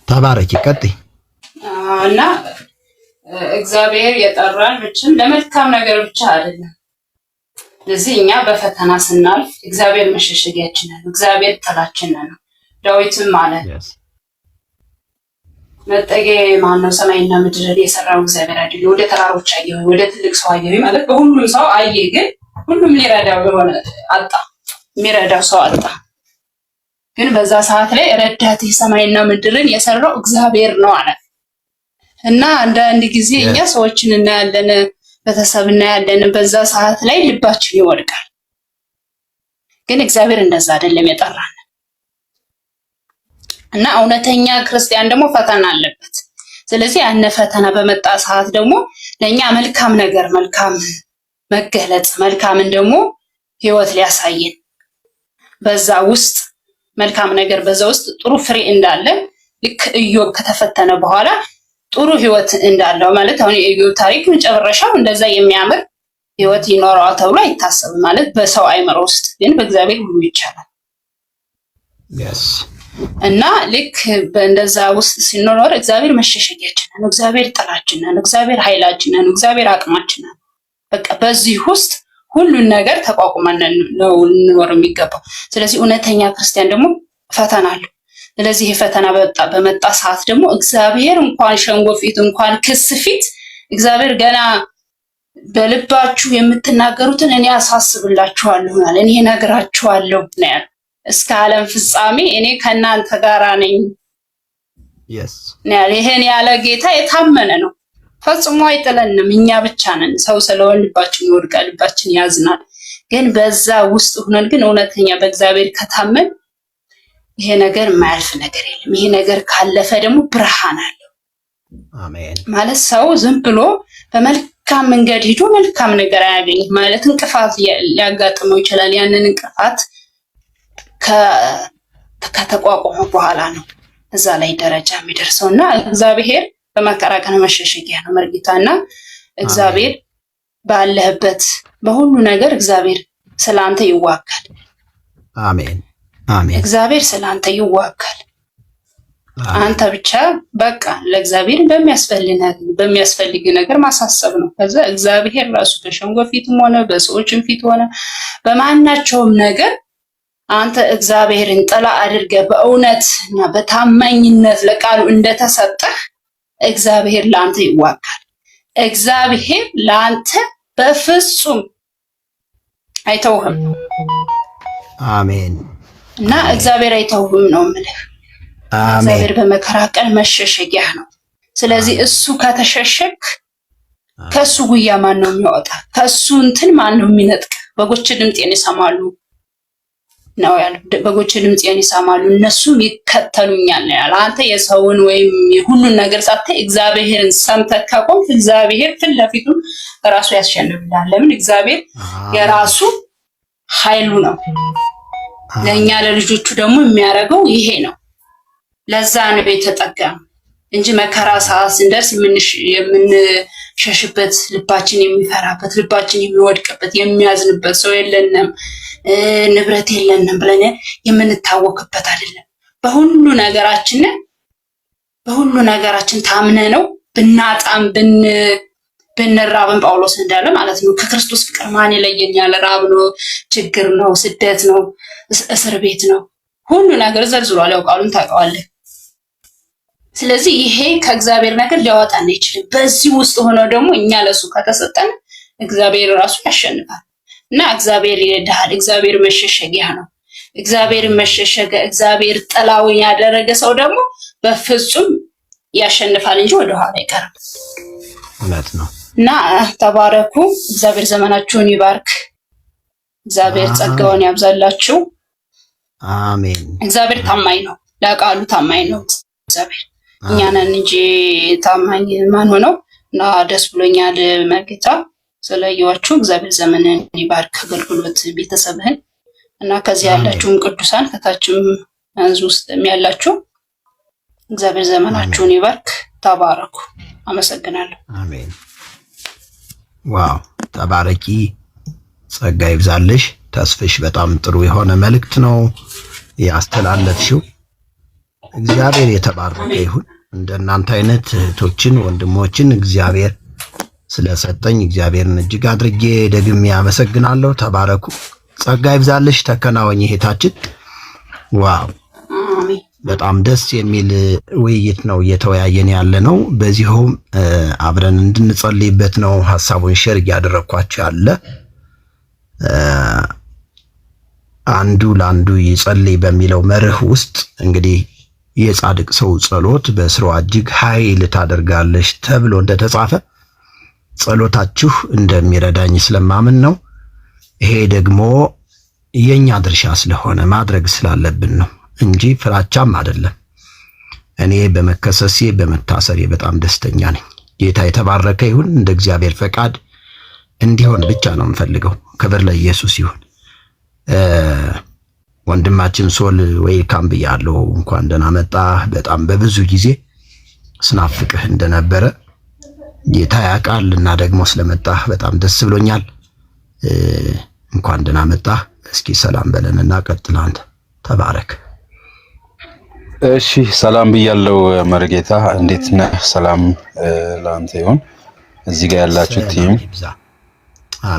ተባረኪ፣ ቀጥይ። እና እግዚአብሔር የጠራን ብቻም ለመልካም ነገር ብቻ አይደለም። ስለዚህ እኛ በፈተና ስናልፍ እግዚአብሔር መሸሸጊያችን ነው፣ እግዚአብሔር ጥላችን ነው። ዳዊትም አለ መጠጊያ ማነው ሰማይና ምድርን የሰራው እግዚአብሔር አይደል? ወደ ተራሮች አየሁ፣ ወደ ትልቅ ሰው አየሁ ማለት በሁሉም ሰው አየ፣ ግን ሁሉም ሊረዳው የሆነ አጣ፣ የሚረዳው ሰው አጣ። ግን በዛ ሰዓት ላይ ረዳት ሰማይና ምድርን የሰራው እግዚአብሔር ነው አለ። እና አንዳንድ ጊዜ እኛ ሰዎችን እናያለን፣ ቤተሰብ እናያለን፣ በዛ ሰዓት ላይ ልባችን ይወድቃል። ግን እግዚአብሔር እንደዛ አይደለም የጠራን። እና እውነተኛ ክርስቲያን ደግሞ ፈተና አለበት። ስለዚህ ያነ ፈተና በመጣ ሰዓት ደግሞ ለኛ መልካም ነገር፣ መልካም መገለጽ፣ መልካምን ደግሞ ህይወት ሊያሳየን በዛ ውስጥ መልካም ነገር በዛ ውስጥ ጥሩ ፍሬ እንዳለ ልክ ኢዮብ ከተፈተነ በኋላ ጥሩ ህይወት እንዳለው ማለት አሁን የኢዮብ ታሪክ መጨረሻው እንደዛ የሚያምር ህይወት ይኖረዋል ተብሎ አይታሰብም። ማለት በሰው አይምሮ ውስጥ ግን በእግዚአብሔር ሁሉ ይቻላል። እና ልክ በእንደዛ ውስጥ ሲኖር እግዚአብሔር መሸሸጊያችን ነው፣ እግዚአብሔር ጥላችን ነው፣ እግዚአብሔር ኃይላችን ነው፣ እግዚአብሔር አቅማችን ነው። በቃ በዚህ ውስጥ ሁሉን ነገር ተቋቁመን ነው ልንኖር የሚገባው። ስለዚህ እውነተኛ ክርስቲያን ደግሞ ፈተና አለው። ስለዚህ ፈተና በመጣ ሰዓት ደግሞ እግዚአብሔር እንኳን ሸንጎ ፊት እንኳን ክስ ፊት እግዚአብሔር ገና በልባችሁ የምትናገሩትን እኔ አሳስብላችኋለሁ ማለት እኔ እነግራችኋለሁ ነው ያለው። እስከ ዓለም ፍጻሜ እኔ ከእናንተ ጋር ነኝ ይሄን ያለ ጌታ የታመነ ነው። ፈጽሞ አይጥለንም። እኛ ብቻ ነን ሰው ስለሆን ልባችን ይወድቃል፣ ልባችን ያዝናል። ግን በዛ ውስጥ ሆነን ግን እውነተኛ በእግዚአብሔር ከታመን ይሄ ነገር የማያልፍ ነገር የለም። ይሄ ነገር ካለፈ ደግሞ ብርሃን አለው። አሜን። ማለት ሰው ዝም ብሎ በመልካም መንገድ ሄዶ መልካም ነገር አያገኝም። ማለት እንቅፋት ሊያጋጥመው ይችላል። ያንን እንቅፋት ከተቋቋመ በኋላ ነው እዛ ላይ ደረጃ የሚደርሰውና እግዚአብሔር በመከራ ቀን መሸሸጊያ ነው መርጌታና እግዚአብሔር ባለህበት በሁሉ ነገር እግዚአብሔር ስላንተ ይዋጋል። አሜን አሜን። እግዚአብሔር ስላንተ ይዋጋል። አንተ ብቻ በቃ ለእግዚአብሔር በሚያስፈልግ ነገር ማሳሰብ ነው። ከዛ እግዚአብሔር ራሱ በሸንጎ ፊትም ሆነ በሰዎችም ፊት ሆነ በማናቸውም ነገር አንተ እግዚአብሔርን ጥላ አድርገህ በእውነትና በታማኝነት ለቃሉ እንደተሰጠህ እግዚአብሔር ለአንተ ይዋጋል። እግዚአብሔር ለአንተ በፍጹም አይተውህም። አሜን። እና እግዚአብሔር አይተውህም ነው የምልህ። እግዚአብሔር በመከራ ቀን መሸሸጊያ ነው። ስለዚህ እሱ ከተሸሸክ ከሱ ጉያ ማን ነው የሚወጣ? ከሱ እንትን ማን ነው የሚነጥቅ? በጎች ድምጤን ይሰማሉ ነው ያለው። በጎች ድምጤን ይሰማሉ እነሱም ይከተሉኛል ነው ያለው። አንተ የሰውን ወይም የሁሉን ነገር ሳታይ እግዚአብሔርን ሰምተህ ከቆምክ እግዚአብሔር ፊት ለፊቱ ራሱ ያስሸንፍልሃል። ለምን? እግዚአብሔር የራሱ ኃይሉ ነው። ለኛ ለልጆቹ ደግሞ የሚያደርገው ይሄ ነው። ለዛ ነው የተጠቀመው እንጂ መከራ ሰዓት ስንደርስ የምንሸሽበት፣ ልባችን የሚፈራበት፣ ልባችን የሚወድቅበት፣ የሚያዝንበት ሰው የለንም፣ ንብረት የለንም ብለን የምንታወክበት አይደለም። በሁሉ ነገራችን ታምነ ነው ብናጣም ብንራብም ጳውሎስ እንዳለ ማለት ነው ከክርስቶስ ፍቅር ማን ይለየኛል? ራብ ነው፣ ችግር ነው፣ ስደት ነው፣ እስር ቤት ነው፣ ሁሉ ነገር ዘርዝሯል። ያው ቃሉን ታውቀዋለህ። ስለዚህ ይሄ ከእግዚአብሔር ነገር ሊያወጣን አይችልም። በዚህ ውስጥ ሆነው ደግሞ እኛ ለሱ ከተሰጠን እግዚአብሔር ራሱ ያሸንፋል። እና እግዚአብሔር ይረዳሃል። እግዚአብሔር መሸሸጊያ ነው። እግዚአብሔር መሸሸጊያ፣ እግዚአብሔር ጥላው ያደረገ ሰው ደግሞ በፍጹም ያሸንፋል እንጂ ወደኋላ አይቀርም። እውነት ነው። እና ተባረኩ። እግዚአብሔር ዘመናችሁን ይባርክ። እግዚአብሔር ጸጋውን ያብዛላችሁ። አሜን። እግዚአብሔር ታማኝ ነው፣ ለቃሉ ታማኝ ነው እግዚአብሔር። እኛ ነን እንጂ ታማኝ ማን ሆነው። እና ደስ ብሎኛል መርጌታ ስለያችሁ። እግዚአብሔር ዘመንን ይባርክ፣ አገልግሎት ቤተሰብህን እና ከዚህ ያላችሁም ቅዱሳን ከታችም አንዙ ውስጥ ያላችሁ እግዚአብሔር ዘመናችሁን ይባርክ። ተባረኩ። አመሰግናለሁ። አሜን። ዋው ተባረኪ፣ ጸጋ ይብዛልሽ። ተስፍሽ በጣም ጥሩ የሆነ መልእክት ነው ያስተላለፍሽው። እግዚአብሔር የተባረከ ይሁን። እንደናንተ አይነት እህቶችን ወንድሞችን እግዚአብሔር ስለሰጠኝ እግዚአብሔርን እጅግ አድርጌ ደግሜ አመሰግናለሁ። ተባረኩ፣ ጸጋ ይብዛልሽ። ተከናወኝ እህታችን። ዋው በጣም ደስ የሚል ውይይት ነው እየተወያየን ያለ ነው። በዚሁም አብረን እንድንጸልይበት ነው ሐሳቡን ሼር እያደረኳችሁ ያለ። አንዱ ለአንዱ ይጸልይ በሚለው መርህ ውስጥ እንግዲህ የጻድቅ ሰው ጸሎት በስሯ እጅግ ኃይል ታደርጋለች ተብሎ እንደተጻፈ ጸሎታችሁ እንደሚረዳኝ ስለማምን ነው። ይሄ ደግሞ የኛ ድርሻ ስለሆነ ማድረግ ስላለብን ነው እንጂ ፍራቻም አይደለም። እኔ በመከሰሴ በመታሰሬ በጣም ደስተኛ ነኝ። ጌታ የተባረከ ይሁን። እንደ እግዚአብሔር ፈቃድ እንዲሆን ብቻ ነው የምፈልገው። ክብር ለኢየሱስ ይሁን። ወንድማችን ሶል ዌልካም ብያለሁ። እንኳን ደህና መጣህ። በጣም በብዙ ጊዜ ስናፍቅህ እንደነበረ ጌታ ያውቃል እና ደግሞ ስለመጣህ በጣም ደስ ብሎኛል። እንኳን ደህና መጣህ። እስኪ ሰላም በለንና ቀጥል አንተ። ተባረክ። እሺ ሰላም ብያለሁ መርጌታ፣ እንዴት ነህ? ሰላም ለአንተ ይሁን። እዚህ ጋር ያላችሁ ቲም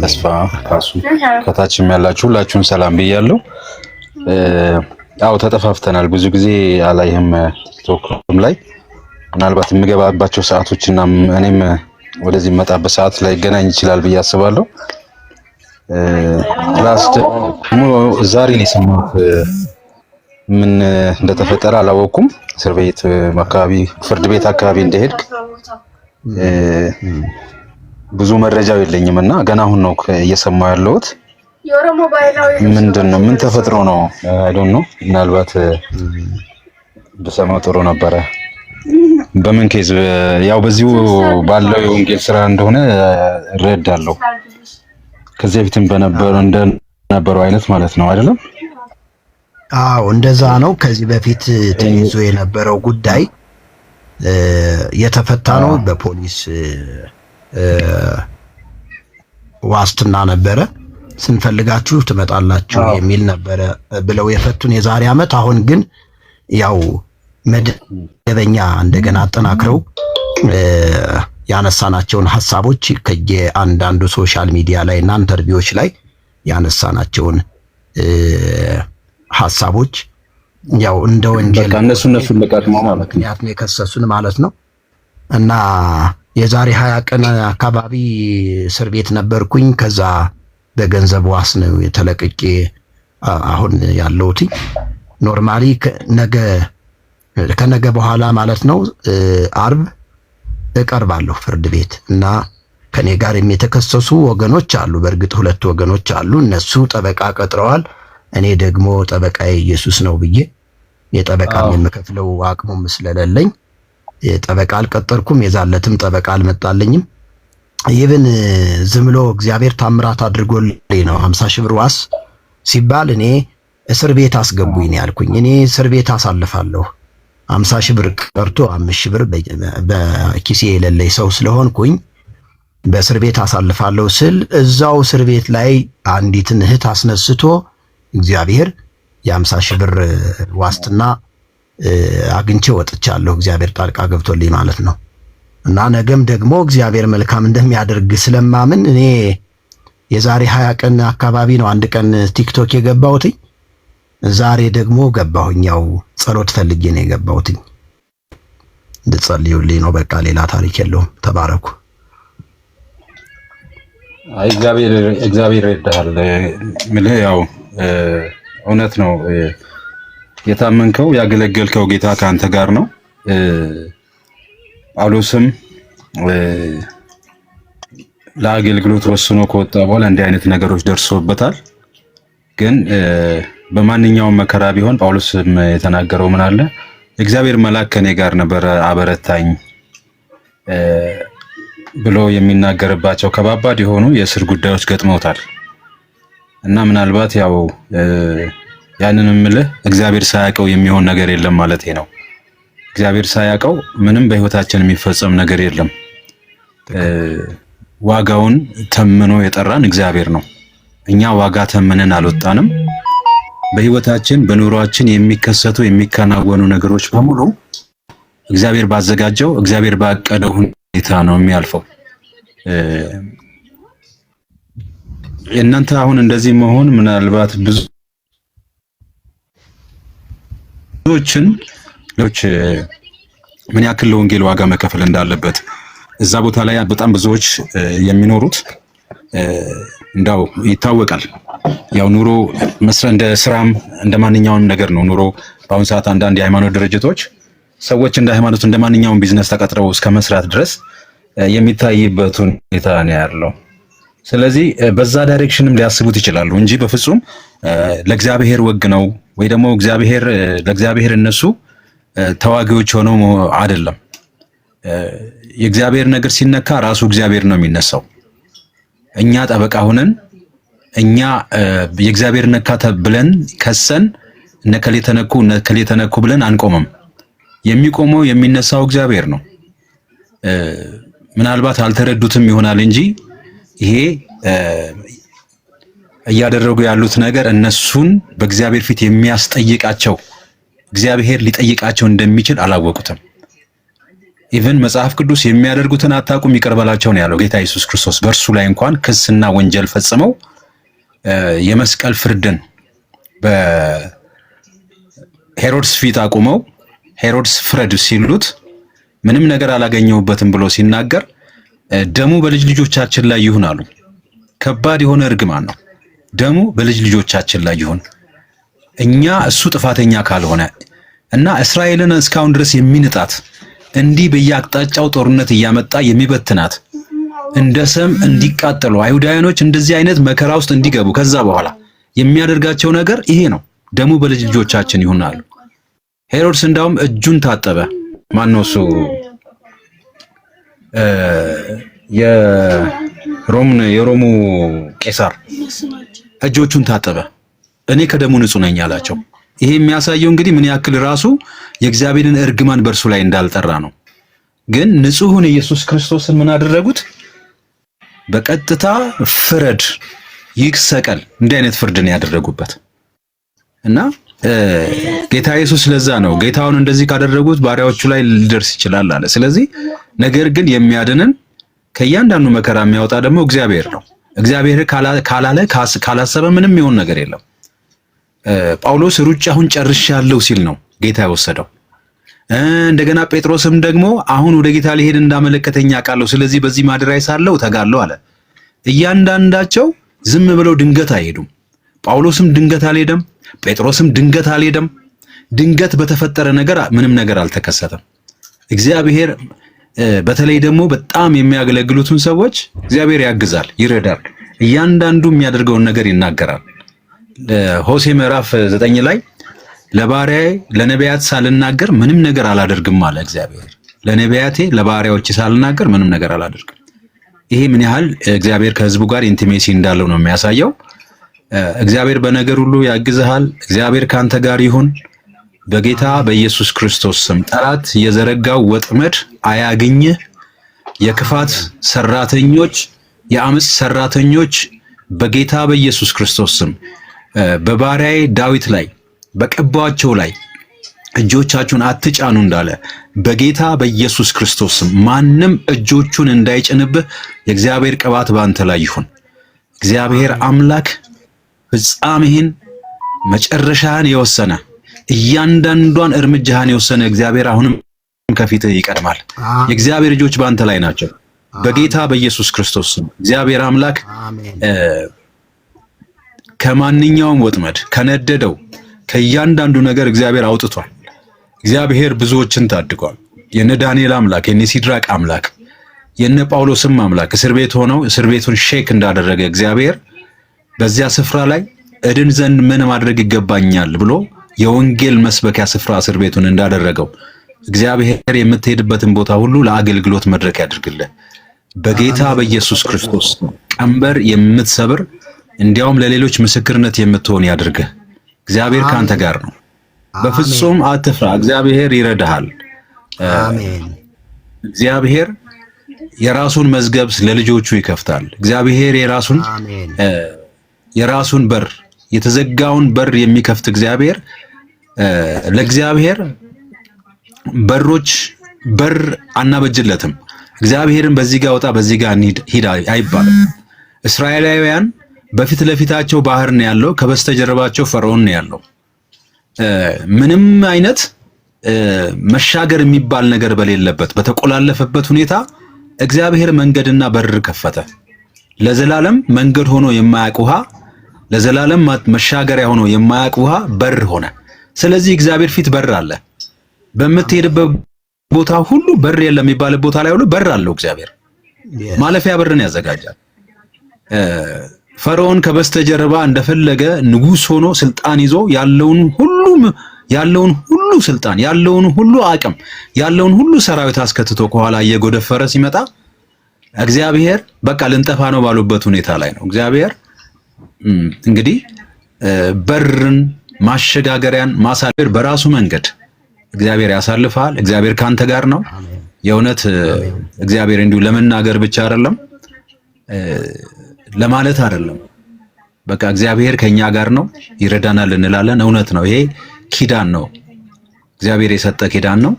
ተስፋ ካሱ ከታችም ያላችሁ ሁላችሁም ሰላም ብያለሁ። አዎ ተጠፋፍተናል። ብዙ ጊዜ አላይህም ቲክቶክም ላይ ምናልባት የምገባባቸው ሰዓቶችና እኔም ወደዚህ መጣበት ሰዓት ላይ ገናኝ ይችላል ብዬ አስባለሁ። ፕላስ ደግሞ ዛሬ ነው የሰማሁት። ምን እንደተፈጠረ አላወኩም። እስር ቤት አካባቢ፣ ፍርድ ቤት አካባቢ እንደሄድክ ብዙ መረጃው የለኝም እና ገና አሁን ነው እየሰማሁ ያለሁት። ምንድነው? ምን ተፈጥሮ ነው? አይ ዶንት ኖ። ምናልባት በሰማው ጥሩ ነበረ። በምን ኬዝ? ያው በዚሁ ባለው የወንጌል ስራ እንደሆነ እረዳለሁ። ከዚህ በፊትም እንደነበረው አይነት ማለት ነው አይደለም? አዎ እንደዛ ነው። ከዚህ በፊት ተይዞ የነበረው ጉዳይ የተፈታ ነው። በፖሊስ ዋስትና ነበረ። ስንፈልጋችሁ ትመጣላችሁ የሚል ነበረ ብለው የፈቱን የዛሬ ዓመት። አሁን ግን ያው መደበኛ እንደገና አጠናክረው ያነሳናቸውን ሐሳቦች ከየአንዳንዱ ሶሻል ሚዲያ ላይ እና ኢንተርቪዎች ላይ ያነሳናቸውን ሐሳቦች ያው እንደ ወንጀል በቃ እነሱን ለቃቅመው ማለት ነው የከሰሱን ማለት ነው። እና የዛሬ 20 ቀን አካባቢ እስር ቤት ነበርኩኝ። ከዛ በገንዘብ ዋስ ነው የተለቀቄ አሁን ያለሁት። ኖርማሊ ከነገ በኋላ ማለት ነው አርብ እቀርባለሁ ፍርድ ቤት እና ከኔ ጋር የተከሰሱ ወገኖች አሉ። በእርግጥ 2 ወገኖች አሉ። እነሱ ጠበቃ ቀጥረዋል። እኔ ደግሞ ጠበቃዬ ኢየሱስ ነው ብዬ የጠበቃም የምከፍለው አቅሙም ስለሌለኝ ጠበቃ አልቀጠርኩም። የዛለትም ጠበቃ አልመጣልኝም። ይብን ዝም ብሎ እግዚአብሔር ታምራት አድርጎልኝ ነው 50 ሺህ ብር ዋስ ሲባል እኔ እስር ቤት አስገቡኝ ነው ያልኩኝ። እኔ እስር ቤት አሳልፋለሁ 50 ሺህ ብር ቀርቶ 5 ሺህ ብር በኪሴ የሌለኝ ሰው ስለሆንኩኝ በእስር ቤት አሳልፋለሁ ስል እዛው እስር ቤት ላይ አንዲትን እህት አስነስቶ እግዚአብሔር የ50 ሺህ ብር ዋስትና አግኝቼ ወጥቻለሁ። እግዚአብሔር ጣልቃ ገብቶልኝ ማለት ነው። እና ነገም ደግሞ እግዚአብሔር መልካም እንደሚያደርግ ስለማምን እኔ የዛሬ 20 ቀን አካባቢ ነው አንድ ቀን ቲክቶክ የገባሁት። ዛሬ ደግሞ ገባሁኝ። ያው ጸሎት ፈልጌ ነው የገባሁት። እንድጸልዩልኝ ነው። በቃ ሌላ ታሪክ የለውም። ተባረኩ። አይ እግዚአብሔር ይረዳሃል። ምልህ ያው እውነት ነው። የታመንከው ያገለገልከው ጌታ ከአንተ ጋር ነው። ጳውሎስም ለአገልግሎት ወስኖ ከወጣ በኋላ እንዲህ አይነት ነገሮች ደርሶበታል። ግን በማንኛውም መከራ ቢሆን ጳውሎስም የተናገረው ምን አለ? እግዚአብሔር መልአክ ከኔ ጋር ነበረ አበረታኝ ብሎ የሚናገርባቸው ከባባድ የሆኑ የእስር ጉዳዮች ገጥመውታል። እና ምናልባት ያው ያንን ምልህ እግዚአብሔር ሳያውቀው የሚሆን ነገር የለም ማለት ነው። እግዚአብሔር ሳያውቀው ምንም በህይወታችን የሚፈጸም ነገር የለም። ዋጋውን ተምኖ የጠራን እግዚአብሔር ነው። እኛ ዋጋ ተምነን አልወጣንም። በህይወታችን በኑሯችን የሚከሰቱ የሚከናወኑ ነገሮች በሙሉ እግዚአብሔር ባዘጋጀው እግዚአብሔር ባቀደው ሁኔታ ነው የሚያልፈው። እናንተ አሁን እንደዚህ መሆን ምናልባት ብዙዎችን ምን ያክል ለወንጌል ዋጋ መከፈል እንዳለበት እዛ ቦታ ላይ በጣም ብዙዎች የሚኖሩት እንዳው ይታወቃል። ያው ኑሮ እንደ ስራም እንደ ማንኛውም ነገር ነው ኑሮ። በአሁን ሰዓት አንዳንድ የሃይማኖት ድርጅቶች ሰዎች እንደ ሃይማኖት እንደ ማንኛውም ቢዝነስ ተቀጥረው እስከ መስራት ድረስ የሚታይበት ሁኔታ ነው ያለው። ስለዚህ በዛ ዳይሬክሽንም ሊያስቡት ይችላሉ እንጂ በፍጹም ለእግዚአብሔር ወግ ነው ወይ ደግሞ ለእግዚአብሔር እነሱ ተዋጊዎች ሆነው አይደለም። የእግዚአብሔር ነገር ሲነካ ራሱ እግዚአብሔር ነው የሚነሳው። እኛ ጠበቃ ሆነን እኛ የእግዚአብሔር ነካ ብለን ከሰን እነከሌ ተነኩ ብለን አንቆምም። የሚቆመው የሚነሳው እግዚአብሔር ነው። ምናልባት አልተረዱትም ይሆናል እንጂ ይሄ እያደረጉ ያሉት ነገር እነሱን በእግዚአብሔር ፊት የሚያስጠይቃቸው እግዚአብሔር ሊጠይቃቸው እንደሚችል አላወቁትም። ኢቭን መጽሐፍ ቅዱስ የሚያደርጉትን አታውቁም ይቅር በላቸው ነው ያለው ጌታ ኢየሱስ ክርስቶስ። በእርሱ ላይ እንኳን ክስና ወንጀል ፈጽመው የመስቀል ፍርድን ሄሮድስ ፊት አቁመው ሄሮድስ ፍረድ ሲሉት ምንም ነገር አላገኘሁበትም ብሎ ሲናገር ደሙ በልጅ ልጆቻችን ላይ ይሁን አሉ። ከባድ የሆነ እርግማን ነው። ደሙ በልጅ ልጆቻችን ላይ ይሁን። እኛ እሱ ጥፋተኛ ካልሆነ እና እስራኤልን እስካሁን ድረስ የሚንጣት እንዲህ በየአቅጣጫው ጦርነት እያመጣ የሚበትናት እንደ ሰም እንዲቃጠሉ አይሁዳውያኖች እንደዚህ አይነት መከራ ውስጥ እንዲገቡ ከዛ በኋላ የሚያደርጋቸው ነገር ይሄ ነው። ደሙ በልጅ ልጆቻችን ይሁን አሉ። ሄሮድስ እንዳውም እጁን ታጠበ። ማነው እሱ? የሮሙ ቄሳር እጆቹን ታጠበ። እኔ ከደሙ ንጹህ ነኝ አላቸው። ይሄ የሚያሳየው እንግዲህ ምን ያክል ራሱ የእግዚአብሔርን እርግማን በእርሱ ላይ እንዳልጠራ ነው። ግን ንጹሑን ኢየሱስ ክርስቶስን ምን አደረጉት? በቀጥታ ፍረድ፣ ይሰቀል። እንዲህ አይነት ፍርድን ያደረጉበት እና ጌታ ኢየሱስ ለዛ ነው ጌታውን እንደዚህ ካደረጉት ባሪያዎቹ ላይ ሊደርስ ይችላል አለ። ስለዚህ ነገር ግን የሚያድንን ከእያንዳንዱ መከራ የሚያወጣ ደግሞ እግዚአብሔር ነው። እግዚአብሔር ካላለ ካላሰበ ምንም ይሆን ነገር የለም። ጳውሎስ ሩጫውን ጨርሻለሁ ሲል ነው ጌታ የወሰደው። እንደገና ጴጥሮስም ደግሞ አሁን ወደ ጌታ ሊሄድ እንዳመለከተኝ አውቃለሁ፣ ስለዚህ በዚህ ማደሪያ ሳለሁ ተጋለሁ አለ። እያንዳንዳቸው ዝም ብለው ድንገት አይሄዱም። ጳውሎስም ድንገት አልሄደም፣ ጴጥሮስም ድንገት አልሄደም። ድንገት በተፈጠረ ነገር ምንም ነገር አልተከሰተም። እግዚአብሔር በተለይ ደግሞ በጣም የሚያገለግሉትን ሰዎች እግዚአብሔር ያግዛል፣ ይረዳል። እያንዳንዱ የሚያደርገውን ነገር ይናገራል። ሆሴ ምዕራፍ 9 ላይ ለባሪያዬ ለነቢያት ሳልናገር ምንም ነገር አላደርግም አለ እግዚአብሔር። ለነቢያቴ ለባሪያዎች ሳልናገር ምንም ነገር አላደርግም። ይሄ ምን ያህል እግዚአብሔር ከሕዝቡ ጋር ኢንቲሜሲ እንዳለው ነው የሚያሳየው። እግዚአብሔር በነገር ሁሉ ያግዝሃል። እግዚአብሔር ካንተ ጋር ይሁን። በጌታ በኢየሱስ ክርስቶስ ስም ጠላት የዘረጋው ወጥመድ አያግኝህ። የክፋት ሰራተኞች፣ የአመጽ ሰራተኞች በጌታ በኢየሱስ ክርስቶስ ስም በባሪያዬ ዳዊት ላይ በቀባቸው ላይ እጆቻችሁን አትጫኑ እንዳለ በጌታ በኢየሱስ ክርስቶስ ስም ማንም እጆቹን እንዳይጭንብህ የእግዚአብሔር ቅባት ባንተ ላይ ይሁን። እግዚአብሔር አምላክ ፍጻሜህን መጨረሻህን የወሰነ እያንዳንዷን እርምጃህን የወሰነ እግዚአብሔር አሁንም ከፊትህ ይቀድማል። የእግዚአብሔር ልጆች ባንተ ላይ ናቸው። በጌታ በኢየሱስ ክርስቶስ ስም እግዚአብሔር አምላክ ከማንኛውም ወጥመድ ከነደደው ከእያንዳንዱ ነገር እግዚአብሔር አውጥቷል። እግዚአብሔር ብዙዎችን ታድጓል። የነ ዳንኤል አምላክ፣ የነ ሲድራቅ አምላክ፣ የነ ጳውሎስም አምላክ እስር ቤት ሆነው እስር ቤቱን ሼክ እንዳደረገ እግዚአብሔር በዚያ ስፍራ ላይ እድን ዘንድ ምን ማድረግ ይገባኛል ብሎ የወንጌል መስበኪያ ስፍራ እስር ቤቱን እንዳደረገው እግዚአብሔር የምትሄድበትን ቦታ ሁሉ ለአገልግሎት መድረክ ያድርግልህ። በጌታ በኢየሱስ ክርስቶስ ቀንበር የምትሰብር እንዲያውም ለሌሎች ምስክርነት የምትሆን ያድርግህ። እግዚአብሔር ካንተ ጋር ነው። በፍጹም አትፍራ። እግዚአብሔር ይረዳሃል። አሜን። እግዚአብሔር የራሱን መዝገብ ለልጆቹ ይከፍታል። እግዚአብሔር የራሱን በር የተዘጋውን በር የሚከፍት እግዚአብሔር ለእግዚአብሔር በር አናበጅለትም። እግዚአብሔርን በዚህ ጋር ወጣ በዚህ ጋር ሂድ አይባልም። እስራኤላውያን በፊት ለፊታቸው ባህር ነው ያለው፣ ከበስተጀርባቸው ፈርዖን ነው ያለው። ምንም አይነት መሻገር የሚባል ነገር በሌለበት በተቆላለፈበት ሁኔታ እግዚአብሔር መንገድና በር ከፈተ። ለዘላለም መንገድ ሆኖ የማያውቅ ውሃ፣ ለዘላለም መሻገሪያ ሆኖ የማያውቅ ውሃ በር ሆነ። ስለዚህ እግዚአብሔር ፊት በር አለ። በምትሄድበት ቦታ ሁሉ በር የለም የሚባል ቦታ ላይ ሁሉ በር አለው። እግዚአብሔር ማለፊያ በርን ያዘጋጃል። ፈርዖን ከበስተጀርባ እንደፈለገ ንጉስ ሆኖ ስልጣን ይዞ ያለውን ሁሉ ስልጣን፣ ያለውን ሁሉ አቅም፣ ያለውን ሁሉ ሰራዊት አስከትቶ ከኋላ እየጎደፈረ ሲመጣ እግዚአብሔር በቃ ልንጠፋ ነው ባሉበት ሁኔታ ላይ ነው። እግዚአብሔር እንግዲህ በርን ማሸጋገሪያን ማሳለፍ በራሱ መንገድ እግዚአብሔር ያሳልፋል። እግዚአብሔር ካንተ ጋር ነው። የእውነት እግዚአብሔር እንዲሁ ለመናገር ብቻ አይደለም ለማለት አይደለም። በቃ እግዚአብሔር ከኛ ጋር ነው፣ ይረዳናል እንላለን። እውነት ነው። ይሄ ኪዳን ነው፣ እግዚአብሔር የሰጠ ኪዳን ነው።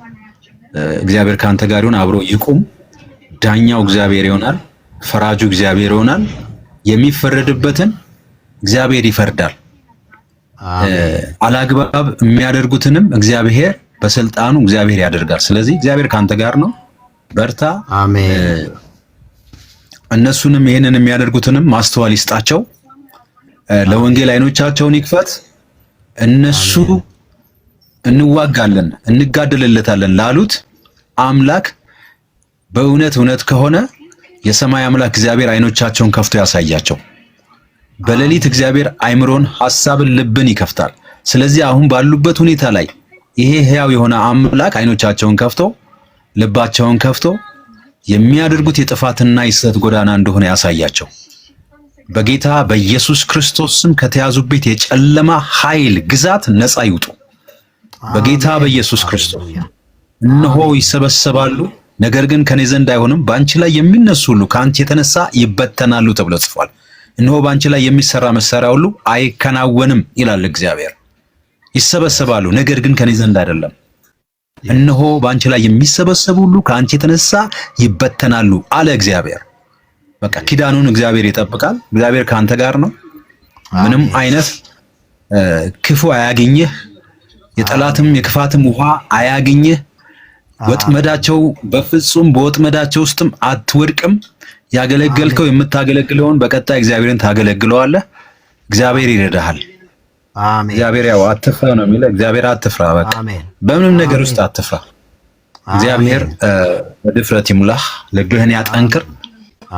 እግዚአብሔር ካንተ ጋር ይሁን፣ አብሮ ይቁም። ዳኛው እግዚአብሔር ይሆናል፣ ፈራጁ እግዚአብሔር ይሆናል። የሚፈረድበትን እግዚአብሔር ይፈርዳል። አላግባብ የሚያደርጉትንም እግዚአብሔር በስልጣኑ እግዚአብሔር ያደርጋል። ስለዚህ እግዚአብሔር ካንተ ጋር ነው፣ በርታ። አሜን። እነሱንም ይሄንን የሚያደርጉትንም ማስተዋል ይስጣቸው፣ ለወንጌል አይኖቻቸውን ይክፈት። እነሱ እንዋጋለን እንጋደልለታለን ላሉት አምላክ በእውነት እውነት ከሆነ የሰማይ አምላክ እግዚአብሔር አይኖቻቸውን ከፍቶ ያሳያቸው። በሌሊት እግዚአብሔር አይምሮን፣ ሐሳብን፣ ልብን ይከፍታል። ስለዚህ አሁን ባሉበት ሁኔታ ላይ ይሄ ሕያው የሆነ አምላክ አይኖቻቸውን ከፍቶ ልባቸውን ከፍቶ የሚያደርጉት የጥፋትና የስህተት ጎዳና እንደሆነ ያሳያቸው። በጌታ በኢየሱስ ክርስቶስ ስም ከተያዙበት የጨለማ ኃይል ግዛት ነፃ ይውጡ። በጌታ በኢየሱስ ክርስቶስ እነሆ ይሰበሰባሉ፣ ነገር ግን ከኔ ዘንድ አይሆንም፣ በአንቺ ላይ የሚነሱ ሁሉ ከአንቺ የተነሳ ይበተናሉ ተብሎ ጽፏል። እነሆ በአንቺ ላይ የሚሰራ መሳሪያ ሁሉ አይከናወንም ይላል እግዚአብሔር። ይሰበሰባሉ፣ ነገር ግን ከኔ ዘንድ አይደለም። እነሆ በአንቺ ላይ የሚሰበሰቡ ሁሉ ከአንቺ የተነሳ ይበተናሉ አለ እግዚአብሔር። በቃ ኪዳኑን እግዚአብሔር ይጠብቃል። እግዚአብሔር ካንተ ጋር ነው። ምንም አይነት ክፉ አያገኝህ፣ የጠላትም የክፋትም ውሃ አያገኝህ። ወጥመዳቸው በፍጹም በወጥመዳቸው ውስጥም አትወድቅም። ያገለገልከው የምታገለግለውን በቀጣይ እግዚአብሔርን ታገለግለዋለህ። እግዚአብሔር ይረዳሃል። አሜን። እግዚአብሔር ያው አትፍራ ነው የሚለው። እግዚአብሔር አትፍራ፣ በቃ በምንም ነገር ውስጥ አትፍራ። እግዚአብሔር በድፍረት ይሙላህ፣ ልብህን ያጠንክር።